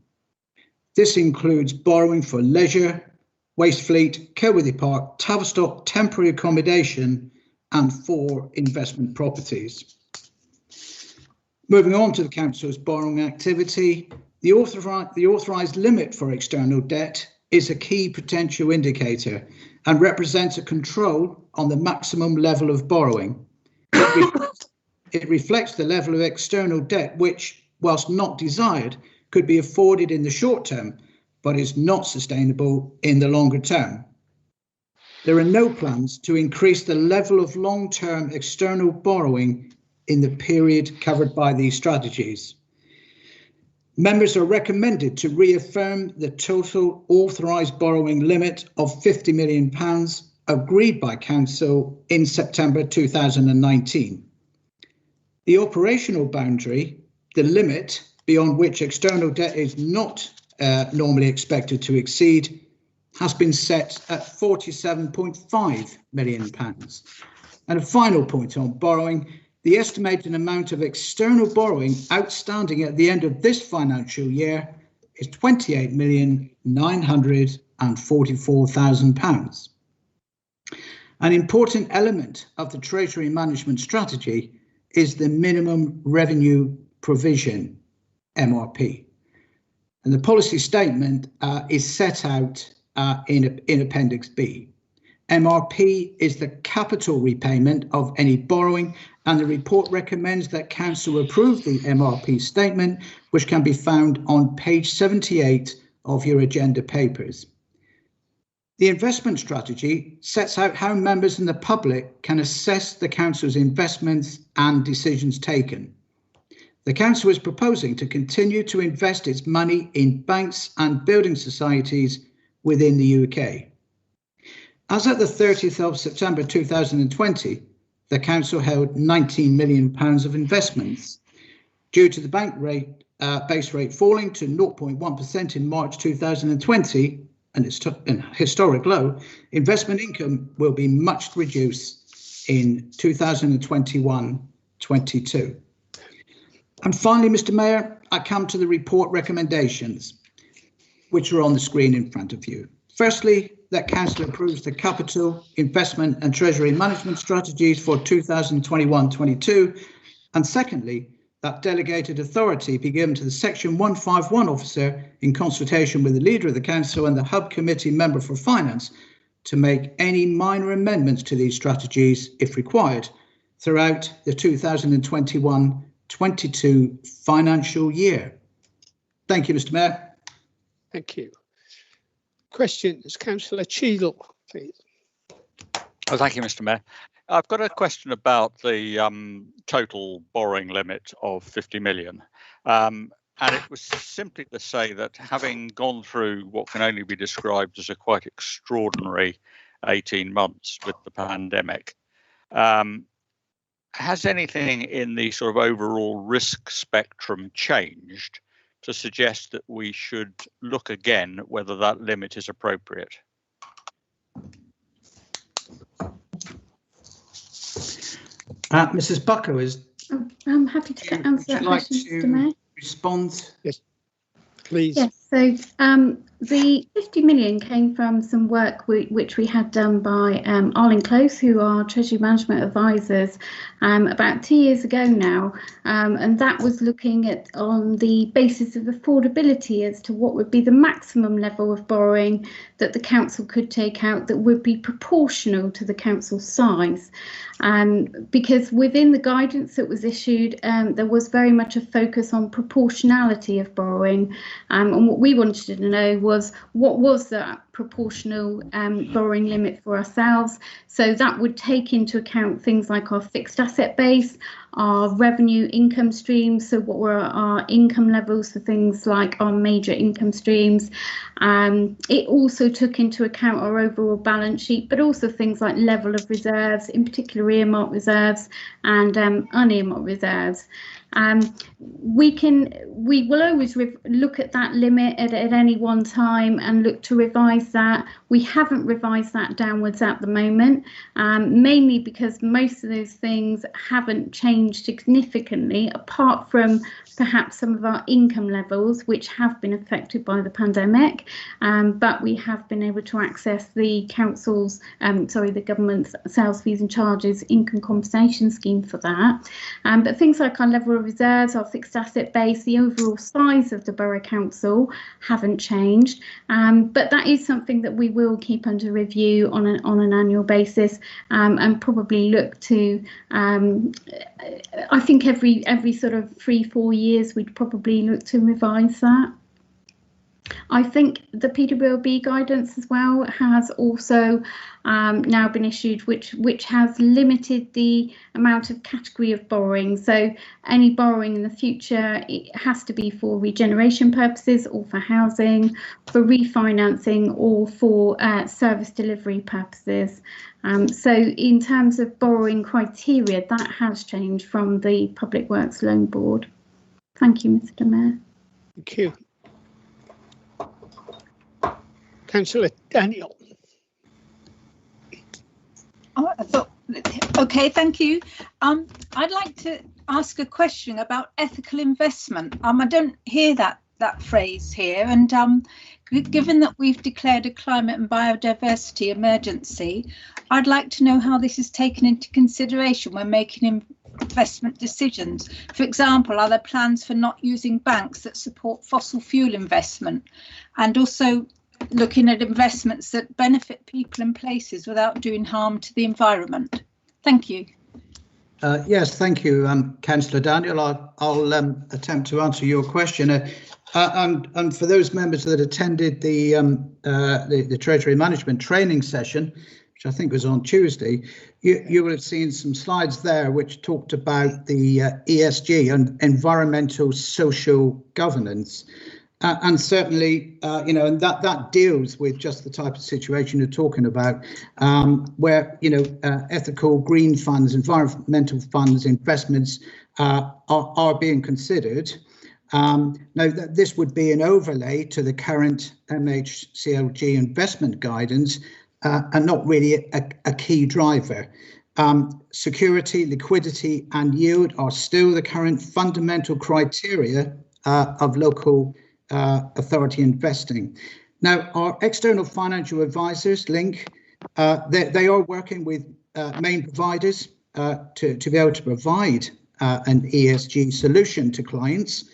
This includes borrowing for leisure, Waste Fleet, Kelworthy Park, Tavistock temporary accommodation and 4 investment properties. Moving on to the Council's borrowing activity, the authorised limit for external debt is a key potential indicator and represents a control on the maximum level of borrowing. It reflects the level of external debt which, whilst not desired, could be afforded in the short term, but is not sustainable in the longer term. There are no plans to increase the level of long-term external borrowing in the period covered by these strategies. Members are recommended to reaffirm the total authorised borrowing limit of £50 million agreed by Council in September 2019. The operational boundary, the limit beyond which external debt is not normally expected to exceed, has been set at £47.5 million. And a final point on borrowing, the estimated amount of external borrowing outstanding at the end of this financial year is £28,944,000. An important element of the Treasury management strategy is the minimum revenue provision, MRP. And the policy statement is set out in Appendix B. MRP is the capital repayment of any borrowing, and the report recommends that Council approve the MRP statement, which can be found on page 78 of your agenda papers. The investment strategy sets out how members and the public can assess the Council's investments and decisions taken. The Council is proposing to continue to invest its money in banks and building societies within the UK. As at the 30th of September 2020, the Council held £19 million of investments. Due to the bank rate base rate falling to 0.1% in March 2020, and it's a historic low, investment income will be much reduced in 2021-22. And finally, Mr. Mayor, I come to the report recommendations, which are on the screen in front of you. Firstly, that Council approves the capital, investment and treasury management strategies for 2021-22. And secondly, that delegated authority be given to the Section 151 officer in consultation with the leader of the Council and the Hub Committee member for Finance to make any minor amendments to these strategies, if required, throughout the 2021-22 financial year. Thank you, Mr. Mayor. Thank you. Questions, Councillor Cheadle, please. Oh, thank you, Mr. Mayor. I've got a question about the total borrowing limit of 50 million. And it was simply to say that having gone through what can only be described as a quite extraordinary 18 months with the pandemic, has anything in the sort of overall risk spectrum changed to suggest that we should look again at whether that limit is appropriate? Mrs. Bucker, I'm happy to answer that question, Mr. Mayor. Respond? Yes, please. Yes, so the 50 million came from some work which we had done by Arlene Close, who are Treasury Management Advisors, about 2 years ago now, and that was looking at on the basis of affordability as to what would be the maximum level of borrowing that the council could take out that would be proportional to the council's size. Because within the guidance that was issued, there was very much a focus on proportionality of borrowing, and what we wanted to know was what was that proportional borrowing limit for ourselves. So that would take into account things like our fixed asset base, our revenue income streams, so what were our income levels for things like our major income streams. It also took into account our overall balance sheet, but also things like level of reserves, in particular earmarked reserves and unearmarked reserves. We will always look at that limit at any one time and look to revise that. We haven't revised that downwards at the moment, mainly because most of those things haven't changed significantly, apart from perhaps some of our income levels, which have been affected by the pandemic, but we have been able to access the the government's sales fees and charges income compensation scheme for that. But things like our level of reserves, our fixed asset base, the overall size of the Borough Council haven't changed. But that is something that we will keep under review on an annual basis, and probably look to, I think every sort of 3-4 years, we'd probably look to revise that. I think the PWLB guidance as well has also now been issued, which has limited the amount of category of borrowing. So any borrowing in the future, it has to be for regeneration purposes or for housing, for refinancing or for service delivery purposes. So in terms of borrowing criteria, that has changed from the Public Works Loan Board. Thank you, Mr. Mayor. Thank you. Councillor Daniel. Okay, thank you. I'd like to ask a question about ethical investment. I don't hear that phrase here, and given that we've declared a climate and biodiversity emergency, I'd like to know how this is taken into consideration when making investment decisions. For example, are there plans for not using banks that support fossil fuel investment, and also looking at investments that benefit people and places without doing harm to the environment? Thank you. Yes, thank you, Councillor Daniel. I'll attempt to answer your question. And for those members that attended the Treasury Management training session, which I think was on Tuesday, you will have seen some slides there which talked about the ESG and environmental social governance. And certainly, and that deals with just the type of situation you're talking about, where, ethical green funds, environmental funds, investments are being considered. Now, this would be an overlay to the current MHCLG investment guidance, and not really a key driver. Security, liquidity and yield are still the current fundamental criteria of local authority investing. Now, our external financial advisors, Link, they are working with main providers to be able to provide an ESG solution to clients,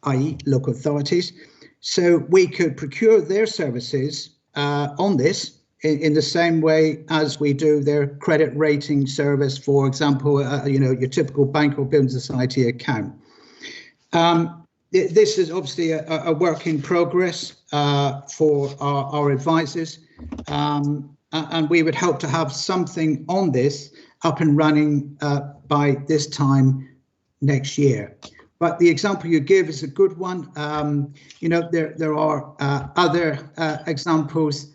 i.e. local authorities, so we could procure their services on this in the same way as we do their credit rating service, for example, your typical bank or building society account. This is obviously a work in progress for our advisors, and we would hope to have something on this up and running by this time next year. But the example you give is a good one. There are other examples.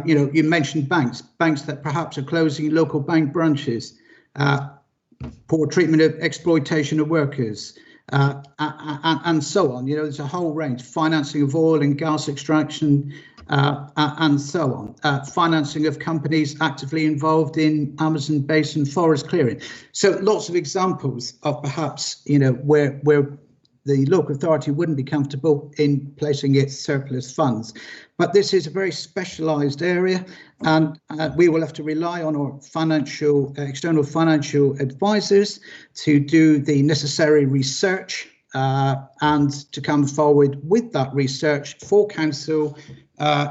You mentioned banks that perhaps are closing local bank branches, poor treatment of exploitation of workers, and so on. There's a whole range, financing of oil and gas extraction, and so on, financing of companies actively involved in Amazon basin forest clearing. So lots of examples of perhaps, where the local authority wouldn't be comfortable in placing its surplus funds. But this is a very specialised area, and we will have to rely on our external financial advisors to do the necessary research and to come forward with that research for council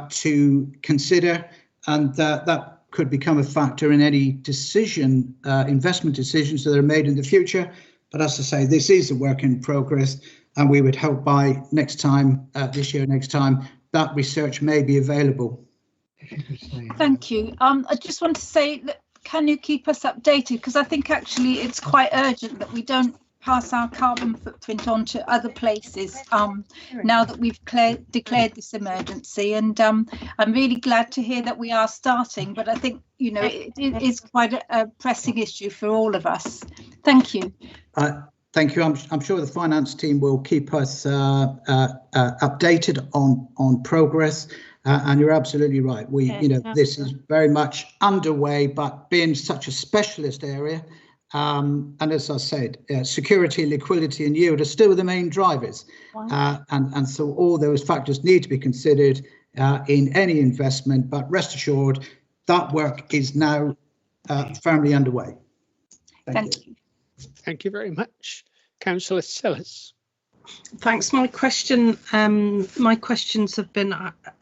to consider, and that could become a factor in any decision, investment decisions that are made in the future. But as I say, this is a work in progress, and we would hope by next time, this year, next time, that research may be available. Thank you. I just want to say, can you keep us updated? Because I think actually it's quite urgent that we don't pass our carbon footprint on to other places now that we've declared this emergency. And I'm really glad to hear that we are starting, but I think, it is quite a pressing issue for all of us. Thank you. Thank you. I'm sure the finance team will keep us updated on progress. And you're absolutely right. This is very much underway, but being such a specialist area, and as I said, security, liquidity, and yield are still the main drivers. And so all those factors need to be considered in any investment. But rest assured, that work is now firmly underway. Thank you. Thank you very much. Councillor Sellers. Thanks. My questions have been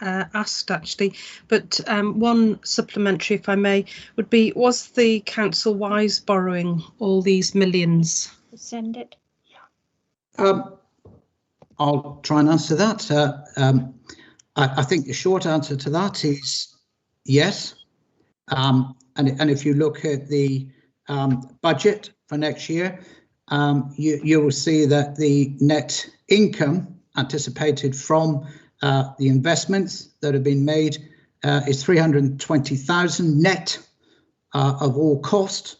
asked actually, but one supplementary, if I may, would be: was the council wise borrowing all these millions? Send it. I'll try and answer that. I think the short answer to that is yes. And if you look at the budget for next year, you will see that the net income anticipated from the investments that have been made is 320,000 net of all costs.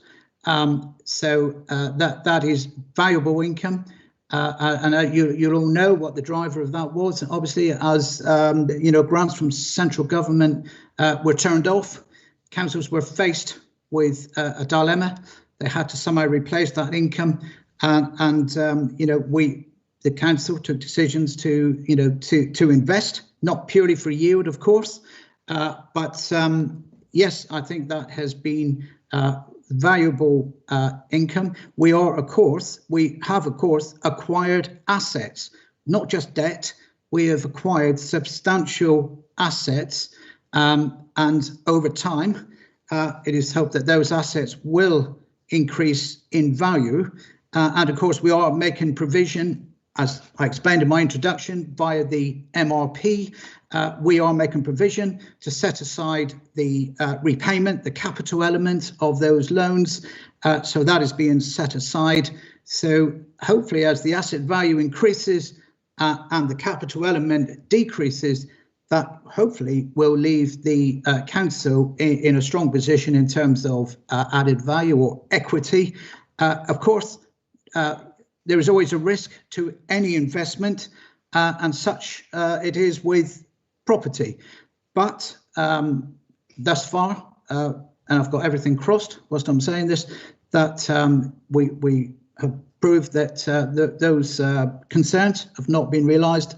So that is valuable income. And you'll all know what the driver of that was. Obviously, as grants from central government were turned off, councils were faced with a dilemma. They had to somehow replace that income, and the council took decisions to invest, not purely for yield, of course, but yes, I think that has been valuable income. We have of course acquired assets, not just debt. We have acquired substantial assets, and over time, it is hoped that those assets will increase in value. And of course, we are making provision, as I explained in my introduction, via the MRP. We are making provision to set aside the repayment, the capital element of those loans. So that is being set aside. So hopefully, as the asset value increases and the capital element decreases, that hopefully will leave the council in a strong position in terms of added value or equity. Of course, there is always a risk to any investment, and such it is with property. But thus far, and I've got everything crossed whilst I'm saying this, that we have proved that those concerns have not been realised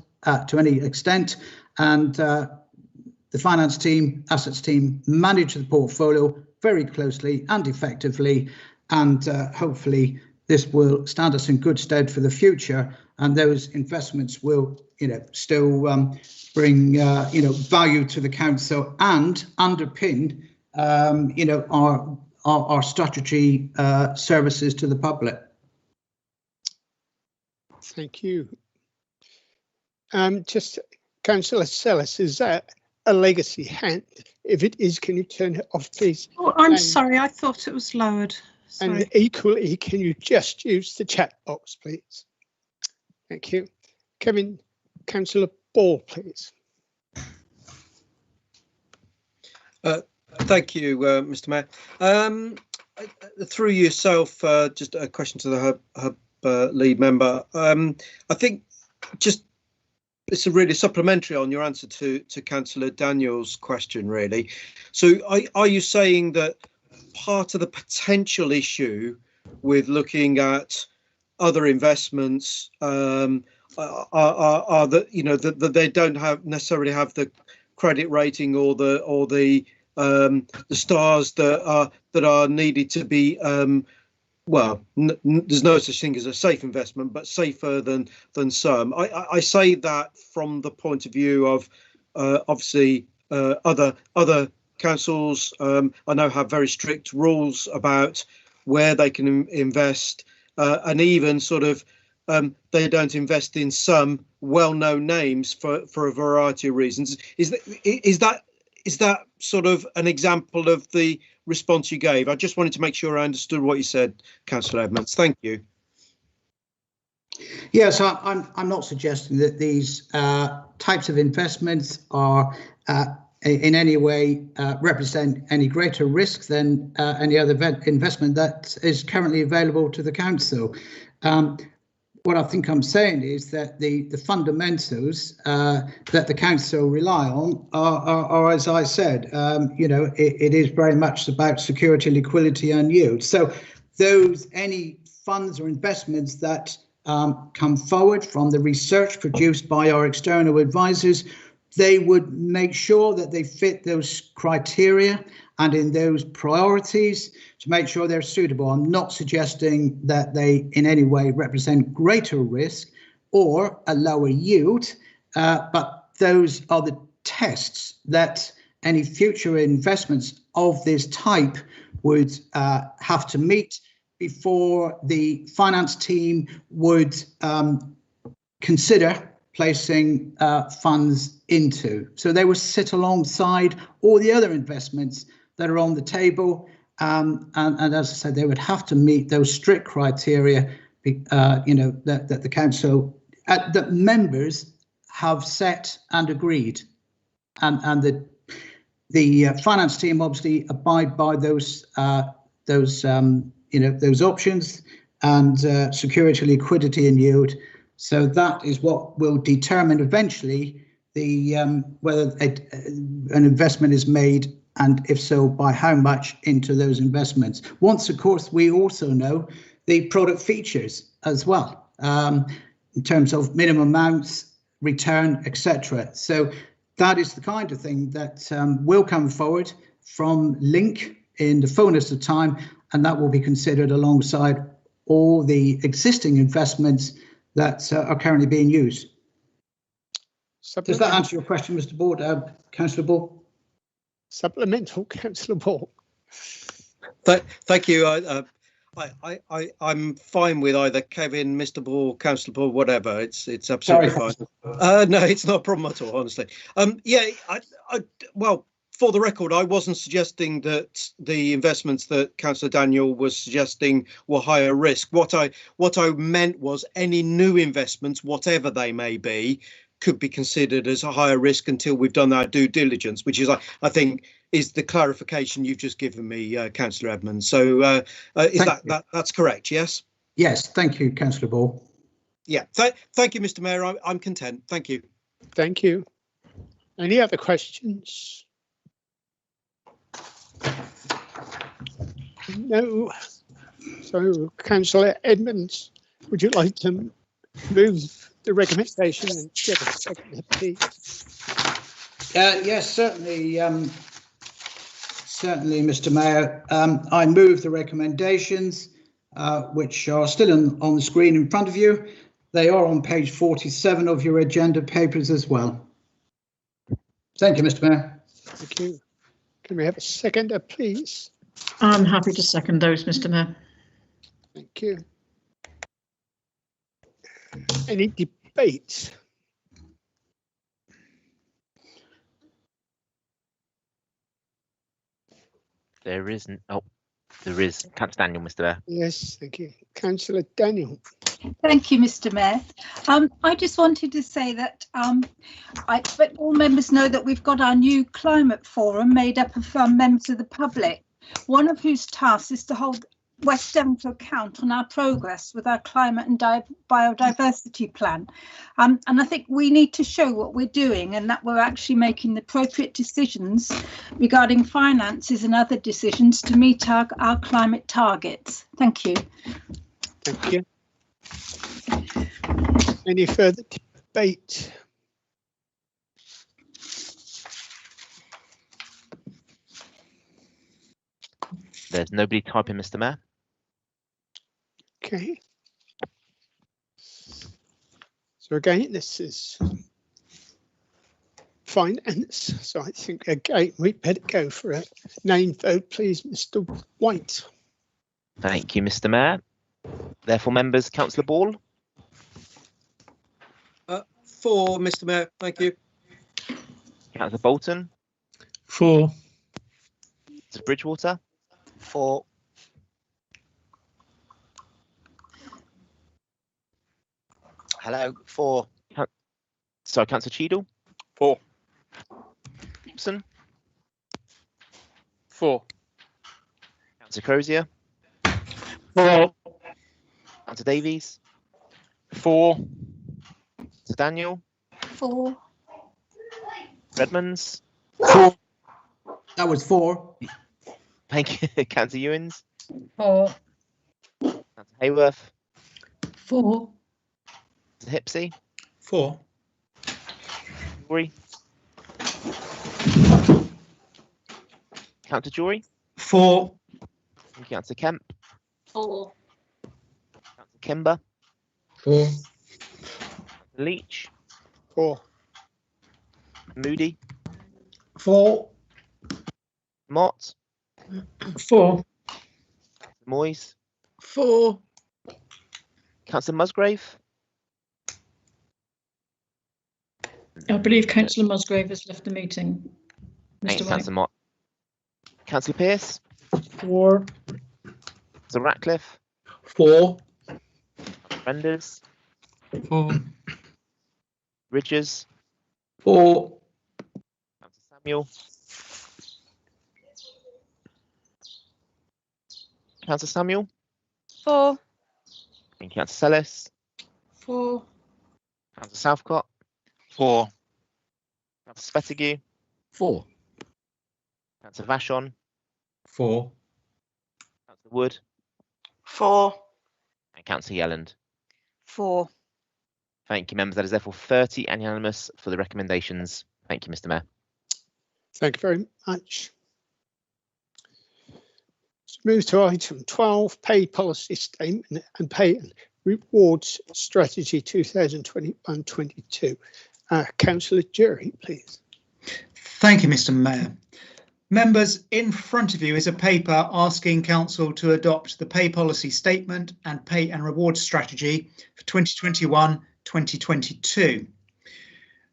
to any extent. And the finance team, assets team, manage the portfolio very closely and effectively, and hopefully this will stand us in good stead for the future. And those investments will, still bring, value to the council and underpin, our statutory services to the public. Thank you. Just. Councillor Sellers, is that a legacy hand? If it is, can you turn it off, please? Oh, I'm sorry, I thought it was lowered. Sorry. And equally, can you just use the chat box, please? Thank you. Councillor Ball, please. Thank you, Mr. Mayor. Through yourself, just a question to the Hub lead member. I think just it's a really supplementary on your answer to Councillor Daniel's question, really. So are you saying that part of the potential issue with looking at other investments are that that they don't necessarily have the credit rating or the stars that are needed to be there's no such thing as a safe investment, but safer than some. I say that from the point of view of obviously other councils I know have very strict rules about where they can invest, and even sort of they don't invest in some well-known names for a variety of reasons. Is that sort of an example of the response you gave? I just wanted to make sure I understood what you said, Councillor Edmonds. Thank you. Yes, I'm not suggesting that these types of investments are in any way represent any greater risk than any other investment that is currently available to the council. What I think I'm saying is that the fundamentals that the council rely on are as I said, it is very much about security, liquidity and yield. So any funds or investments that come forward from the research produced by our external advisors, they would make sure that they fit those criteria and in those priorities to make sure they're suitable. I'm not suggesting that they in any way represent greater risk or a lower yield, but those are the tests that any future investments of this type would have to meet before the finance team would consider placing funds into. So they will sit alongside all the other investments that are on the table. And as I said, they would have to meet those strict criteria, that the council, that members have set and agreed. And the finance team obviously abide by those options and security, liquidity and yield. So that is what will determine eventually whether an investment is made, and if so, by how much into those investments. Once, of course, we also know the product features as well, in terms of minimum amounts, return, etc. So that is the kind of thing that will come forward from Link in the fullness of time, and that will be considered alongside all the existing investments that are currently being used. Does that answer your question, Mr. Board, Councillor Ball? Supplemental, Councillor Ball. Thank you. I'm fine with either Kevin, Mr. Ball, Councillor Ball, whatever. It's absolutely fine. No, it's not a problem at all, honestly. Well, for the record, I wasn't suggesting that the investments that Councillor Daniel was suggesting were higher risk. What I meant was any new investments, whatever they may be, could be considered as a higher risk until we've done our due diligence, which is, I think, is the clarification you've just given me, Councillor Edmonds. So that's correct, yes? Yes, thank you, Councillor Ball. Yeah, thank you, Mr. Mayor. I'm content. Thank you. Thank you. Any other questions? No. So, Councillor Edmonds, would you like to move the recommendation and get a second, please? Yes, certainly. Certainly, Mr. Mayor. I move the recommendations, which are still on the screen in front of you. They are on page 47 of your agenda papers as well. Thank you, Mr. Mayor. Thank you. Can we have a seconder, please? I'm happy to second those, Mr. Mayor. Thank you. Any debate? There isn't. Oh, there is. Councillor Daniel, Mr. Mayor. Yes, thank you. Councillor Daniel. Thank you, Mr. Mayor. I just wanted to say that but all members know that we've got our new climate forum made up of members of the public, one of whose tasks is to hold West Devon to account on our progress with our climate and biodiversity plan. And I think we need to show what we're doing and that we're actually making the appropriate decisions regarding finances and other decisions to meet our climate targets. Thank you. Thank you. Any further debate? There's nobody typing, Mr. Mayor. Okay. So again, this is finance. So I think again we better go for a name vote, please, Mr. White. Thank you, Mr. Mayor. Therefore, members, Councillor Ball. For Mr. Mayor, thank you. Councillor Bolton. For. Mr. Bridgewater. For. Hello, for. Sorry, Councillor Cheadle. For. Gibson. For. Councillor Crozier. For. Councillor Davies, 4. Sir Daniel, 4. Redmonds, 4. That was 4. thank you, Councillor Ewins, 4. Councillor Hayworth, 4. Councillor Hipsey, 4. Jory, Councillor Jory, 4. thank you, Councillor Kemp, 4. Councillor Kimber, 4. Councillor Leach, 4. Moody, 4. Mott, 4. Moyes, 4. Councillor Musgrave, I believe Councillor Musgrave has left the meeting. thanks, Mr. White. Councillor Mott, Councillor Pearce, 4. Councillor Ratcliffe, 4. Renders, 4. Ridges, 4. Councillor Samuel, Councillor Samuel, 4. thank you, Councillor Sellis, 4. Councillor Southcott, 4. Councillor Spettigue, 4. Councillor Vashon, 4. Councillor Wood, 4. and Councillor Yelland. 4. Thank you, members. That is therefore 30 and unanimous for the recommendations. Thank you, Mr. Mayor. Thank you very much. Let's move to item 12, pay policy statement and pay and rewards strategy 2021-22. Councillor Jury, please. Thank you, Mr. Mayor. Members, in front of you is a paper asking Council to adopt the pay policy statement and pay and reward strategy for 2021-2022.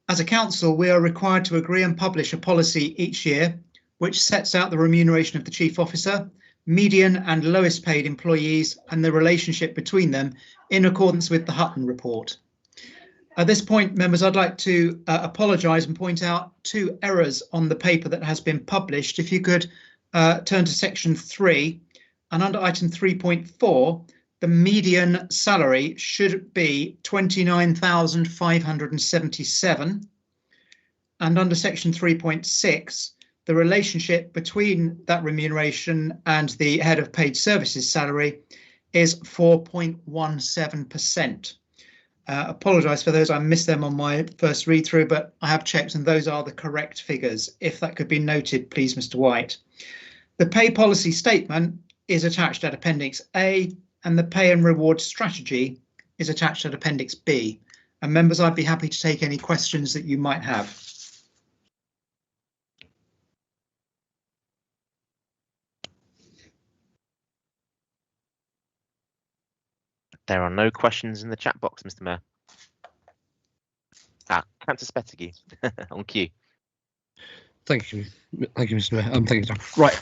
As a council, we are required to agree and publish a policy each year which sets out the remuneration of the chief officer, median and lowest paid employees and the relationship between them in accordance with the Hutton report. At this point, members, I'd like to apologise and point out 2 errors on the paper that has been published. If you could turn to section 3 and under item 3.4, the median salary should be 29,577. And under section 3.6, the relationship between that remuneration and the head of paid services salary is 4.17%. Apologise for those, I missed them on my first read through, but I have checked and those are the correct figures. If that could be noted, please, Mr. White. The pay policy statement is attached at Appendix A and the pay and reward strategy is attached at Appendix B. And members, I'd be happy to take any questions that you might have. There are no questions in the chat box, Mr. Mayor. Councillor Spettigue, on cue. Thank you, Mr. Mayor. Thank you, Tom. Right,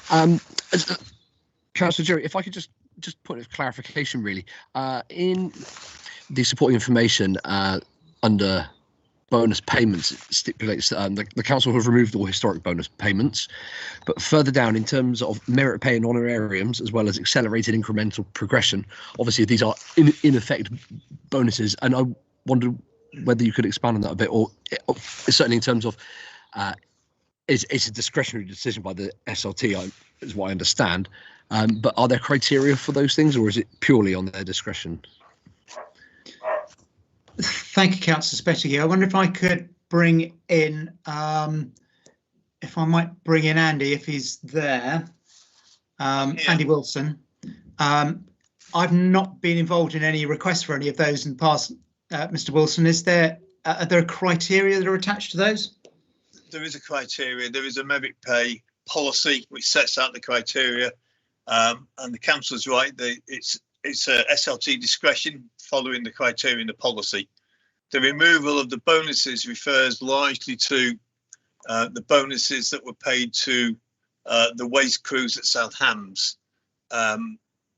Councillor Jury, if I could just put a clarification, really, in the supporting information under bonus payments, it stipulates that the council have removed all historic bonus payments, but further down in terms of merit pay and honorariums, as well as accelerated incremental progression, obviously these are in effect bonuses, and I wonder whether you could expand on that a bit, or certainly in terms of it's a discretionary decision by the SLT, is what I understand, but are there criteria for those things, or is it purely on their discretion? Thank you, Councillor Spettigue. I wonder if I could bring in, if I might bring in Andy, if he's there. Andy Wilson. I've not been involved in any requests for any of those in the past, Mr. Wilson. Are there criteria that are attached to those? There is a criteria. There is a merit pay policy which sets out the criteria, and the councillor's right. It's SLT discretion following the criteria in the policy. The removal of the bonuses refers largely to the bonuses that were paid to the waste crews at South Hams.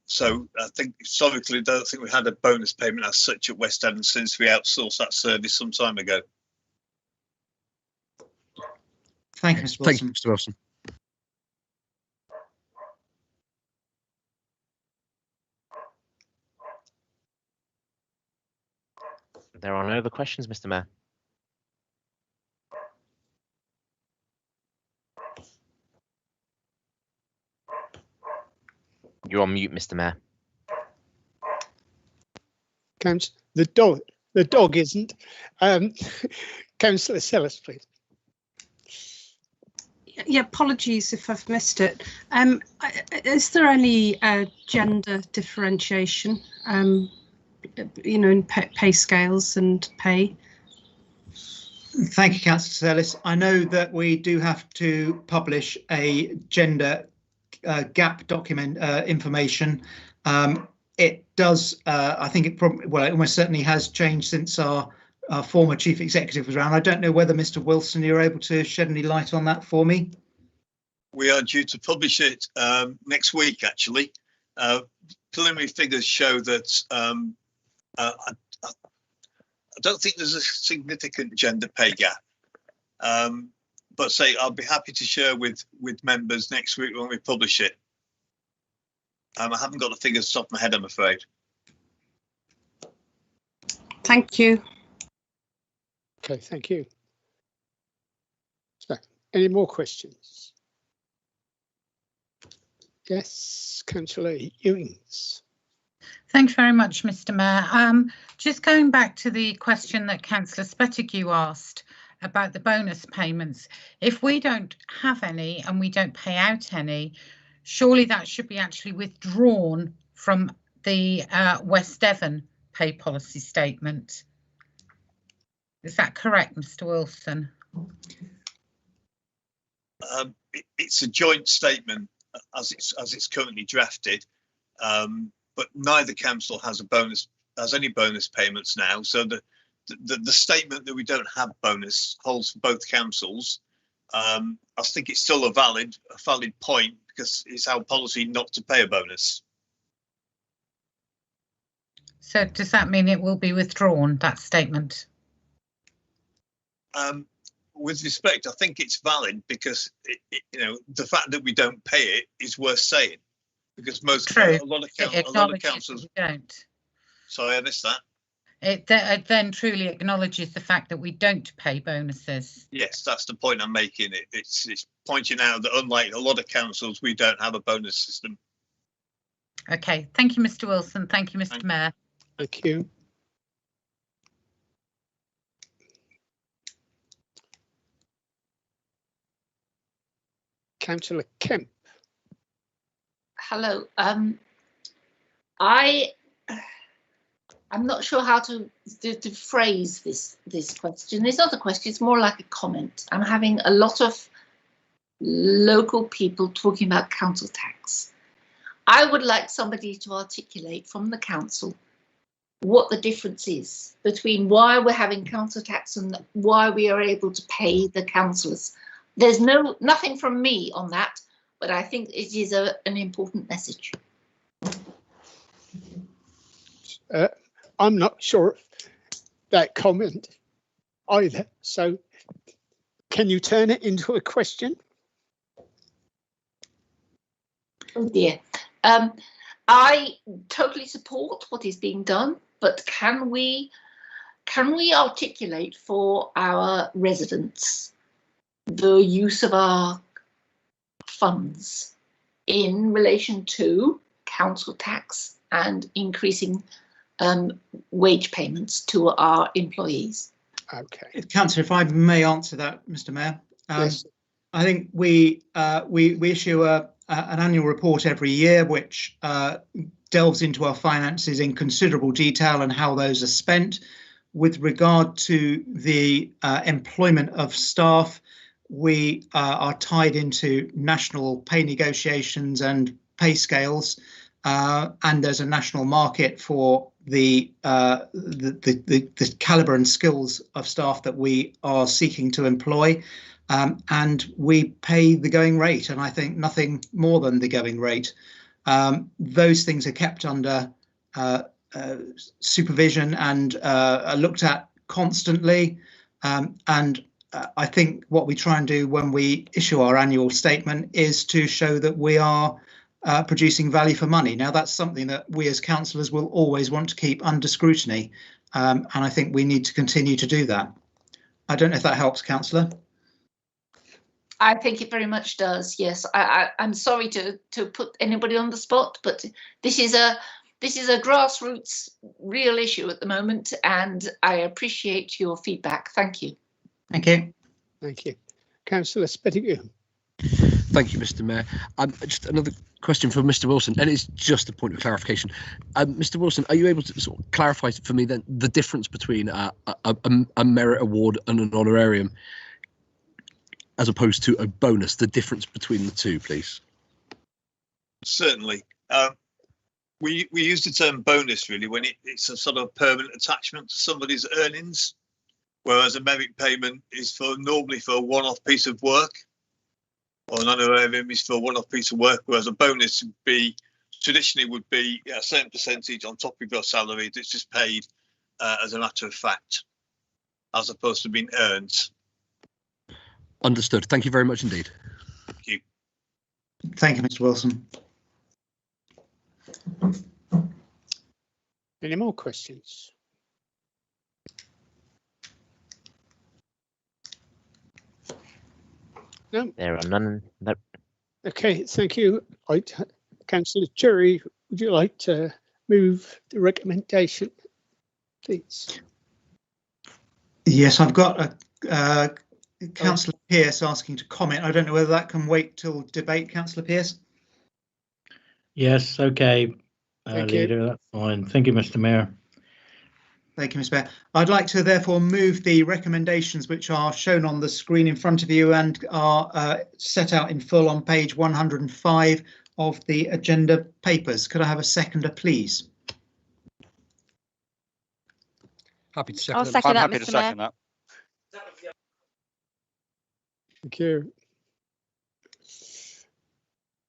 So I think historically, I don't think we had a bonus payment as such at West End since we outsourced that service some time ago. Thank you, Mr. Wilson. Thank you, Mr. Wilson. There are no other questions, Mr. Mayor. You're on mute, Mr. Mayor. The dog isn't. Councillor Sellis, please. Yeah, apologies if I've missed it. Is there any gender differentiation, in pay scales and pay? Thank you, Councillor Sellis. I know that we do have to publish a gender gap document information. It does, I think it probably, well, it almost certainly has changed since our former chief executive was around. I don't know whether Mr. Wilson, you're able to shed any light on that for me. We are due to publish it next week, actually. Preliminary figures show that I don't think there's a significant gender pay gap. But say I'll be happy to share with members next week when we publish it. I haven't got the figures off the top of my head, I'm afraid. Thank you. Okay, thank you. So, any more questions? Yes, Councillor Ewings. Thanks very much, Mr. Mayor. Just going back to the question that Councillor Spettigue asked about the bonus payments. If we don't have any and we don't pay out any, surely that should be actually withdrawn from the West Devon pay policy statement. Is that correct, Mr. Wilson? It's a joint statement as it's currently drafted, but neither council has any bonus payments now. So the statement that we don't have bonus holds for both councils. I think it's still a valid point because it's our policy not to pay a bonus. So does that mean it will be withdrawn, that statement? With respect, I think it's valid because the fact that we don't pay it is worth saying, because a lot of councils don't. Sorry, I missed that. It then truly acknowledges the fact that we don't pay bonuses. Yes, that's the point I'm making. It's pointing out that unlike a lot of councils, we don't have a bonus system. Okay, thank you, Mr. Wilson. Thank you, Mr. Mayor. Thank you. Councillor Kemp. Hello. I'm not sure how to phrase this question. It's not a question, it's more like a comment. I'm having a lot of local people talking about council tax. I would like somebody to articulate from the council what the difference is between why we're having council tax and why we are able to pay the councillors. There's nothing from me on that, but I think it is an important message. I'm not sure of that comment either. So can you turn it into a question? Oh dear. I totally support what is being done, but can we articulate for our residents the use of our funds in relation to council tax and increasing wage payments to our employees? Okay. Councillor, if I may answer that, Mr. Mayor. Yes. I think we issue an annual report every year which delves into our finances in considerable detail and how those are spent. With regard to the employment of staff, we are tied into national pay negotiations and pay scales, and there's a national market for the calibre and skills of staff that we are seeking to employ, and we pay the going rate, and I think nothing more than the going rate. Those things are kept under supervision and looked at constantly, and I think what we try and do when we issue our annual statement is to show that we are producing value for money. Now, that's something that we as councillors will always want to keep under scrutiny, and I think we need to continue to do that. I don't know if that helps, Councillor. I think it very much does. Yes, I'm sorry to put anybody on the spot, but this is a grassroots real issue at the moment, and I appreciate your feedback. Thank you. Thank you. Thank you. Councillor Spettigue. Thank you, Mr. Mayor. Just another question for Mr. Wilson, and it's just a point of clarification. Mr. Wilson, are you able to sort of clarify for me then the difference between a merit award and an honorarium, as opposed to a bonus, the difference between the two, please? Certainly. We use the term bonus really when it's a sort of permanent attachment to somebody's earnings, whereas a merit payment is normally for a one-off piece of work, or an honorarium is for a one-off piece of work, whereas a bonus traditionally would be a certain percentage on top of your salary that's just paid as a matter of fact, as opposed to being earned. Understood. Thank you very much indeed. Thank you. Thank you, Mr. Wilson. Any more questions? No. There are none. No. Okay, thank you. Councillor Cherry, would you like to move the recommendation, please? Yes, I've got Councillor Pearce asking to comment. I don't know whether that can wait till debate, Councillor Pearce. Yes, okay, Thank you. Leader, that's fine. Thank you, Mr. Mayor. Thank you, Mr. Mayor. I'd like to therefore move the recommendations which are shown on the screen in front of you and are set out in full on page 105 of the agenda papers. Could I have a seconder, please? Happy to second. I'll second that, happy to Mr. Mayor. second that. Thank you.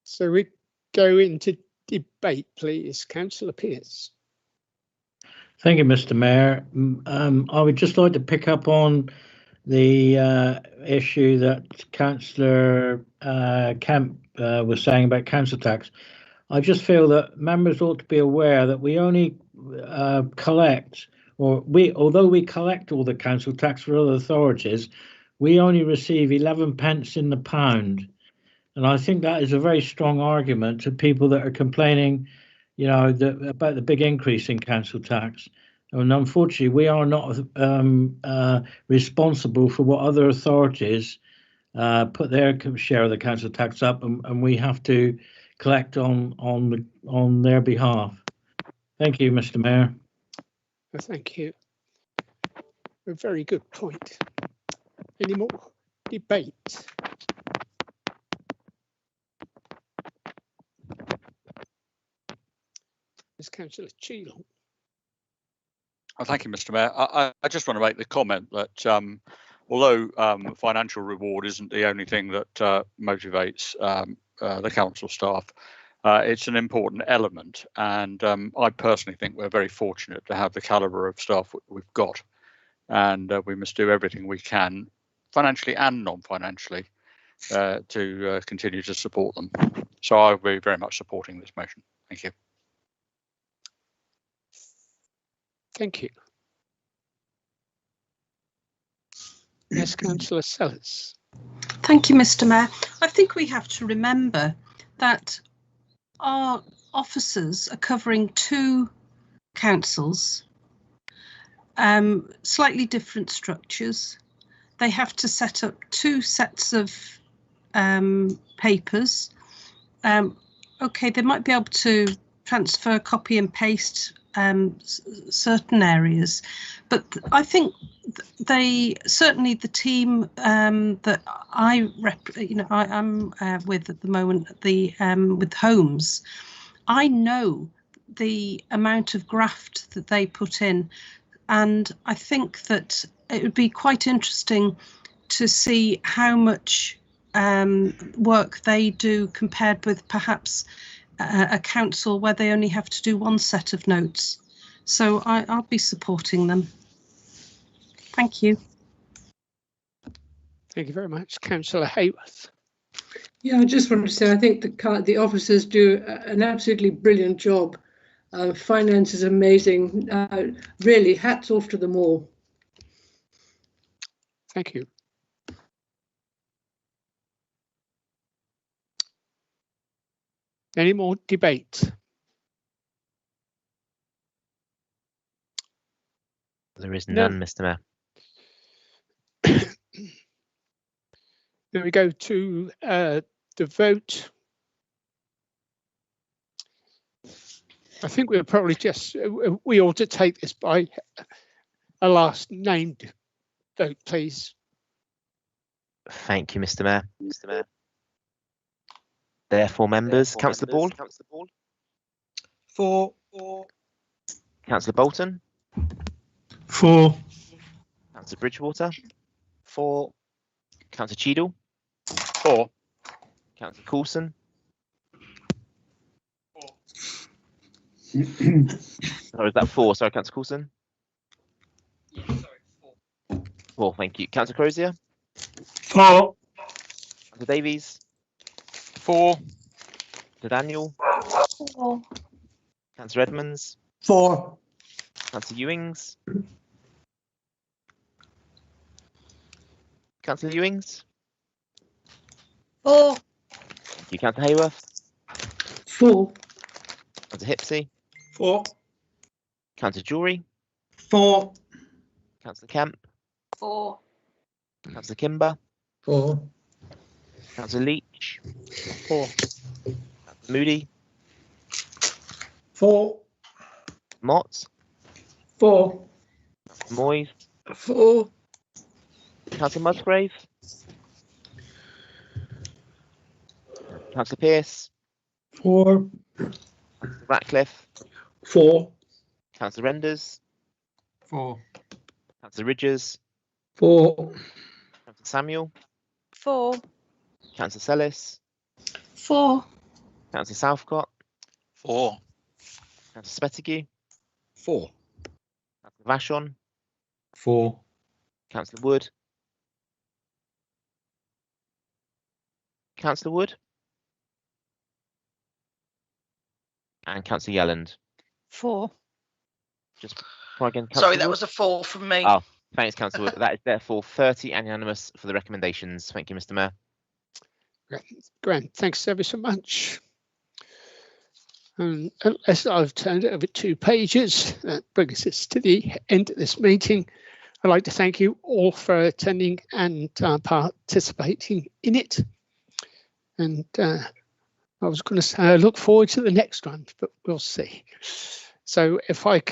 So we go into debate, please. Councillor Pearce. Thank you, Mr. Mayor. I would just like to pick up on the issue that Councillor Kemp was saying about council tax. I just feel that members ought to be aware that we only collect, although we collect all the council tax for other authorities, we only receive 11 pence in the pound. And I think that is a very strong argument to people that are complaining, you know, about the big increase in council tax. And unfortunately, we are not responsible for what other authorities put their share of the council tax up, and we have to collect on their behalf. Thank you, Mr. Mayor. Thank you. A very good point. Any more debate? Ms. Councillor Cheelong. Oh, thank you, Mr. Mayor. I just want to make the comment that although financial reward isn't the only thing that motivates the council staff, it's an important element. And I personally think we're very fortunate to have the calibre of staff we've got. And we must do everything we can, financially and non-financially, to continue to support them. So I'll be very much supporting this motion. Thank you. Thank you. Yes, Councillor Sellers. Thank you, Mr. Mayor. I think we have to remember that our officers are covering two councils, slightly different structures. They have to set up two sets of papers. Okay, they might be able to transfer, copy and paste certain areas, but I think they certainly the team that I'm with at the moment, with Homes, I know the amount of graft that they put in, and I think that it would be quite interesting to see how much work they do compared with perhaps a council where they only have to do one set of notes. So I'll be supporting them. Thank you. Thank you very much. Councillor Hayworth. Yeah, I just wanted to say I think the officers do an absolutely brilliant job Finance is amazing. Really, hats off to them all. Thank you. Any more debate? There is none, Mr. Mayor. Then we go to the vote. I think we'll probably just, we ought to take this by a last named vote, please. Thank you, Mr. Mayor. Therefore, members, Councillor Ball. For. Councillor Bolton. For. Councillor Bridgewater. For. Councillor Cheadle. For. Councillor Coulson. Or is that 4? Sorry, Councillor Coulson. Yeah, sorry, 4. 4, thank you. Councillor Crozier. For. Councillor Davies. 4. Councillor Daniel. 4. Councillor Edmonds. 4. Councillor Ewings. Councillor Ewings. 4. Thank you. Councillor Hayworth. 4. Councillor Hipsey. 4. Councillor Jury. 4. Councillor Kemp. 4. Councillor Kimber. 4. Councillor Leach. 4. Councillor Moody. 4. Mott. 4. Moyes. 4. Councillor Musgrave. Councillor Pearce. 4. Councillor Ratcliffe. 4. Councillor Renders. 4. Councillor Ridges. 4. Councillor Samuel. 4. Councillor Sellis. 4. Councillor Southcott. 4. Councillor Spettigue. 4. Councillor Vashon. 4. Councillor Wood. Councillor Wood. And Councillor Yelland. 4. Just try again. Sorry, Councillor that Wood. was a 4 from me. Oh, thanks, Councillor Wood. That is therefore 30 and unanimous for the recommendations. Thank you, Mr. Mayor. Grant, thanks ever so much. Unless I've turned over 2 pages, that brings us to the end of this meeting. I'd like to thank you all for attending and participating in it. And I was going to say I look forward to the next one, but we'll see. So if I could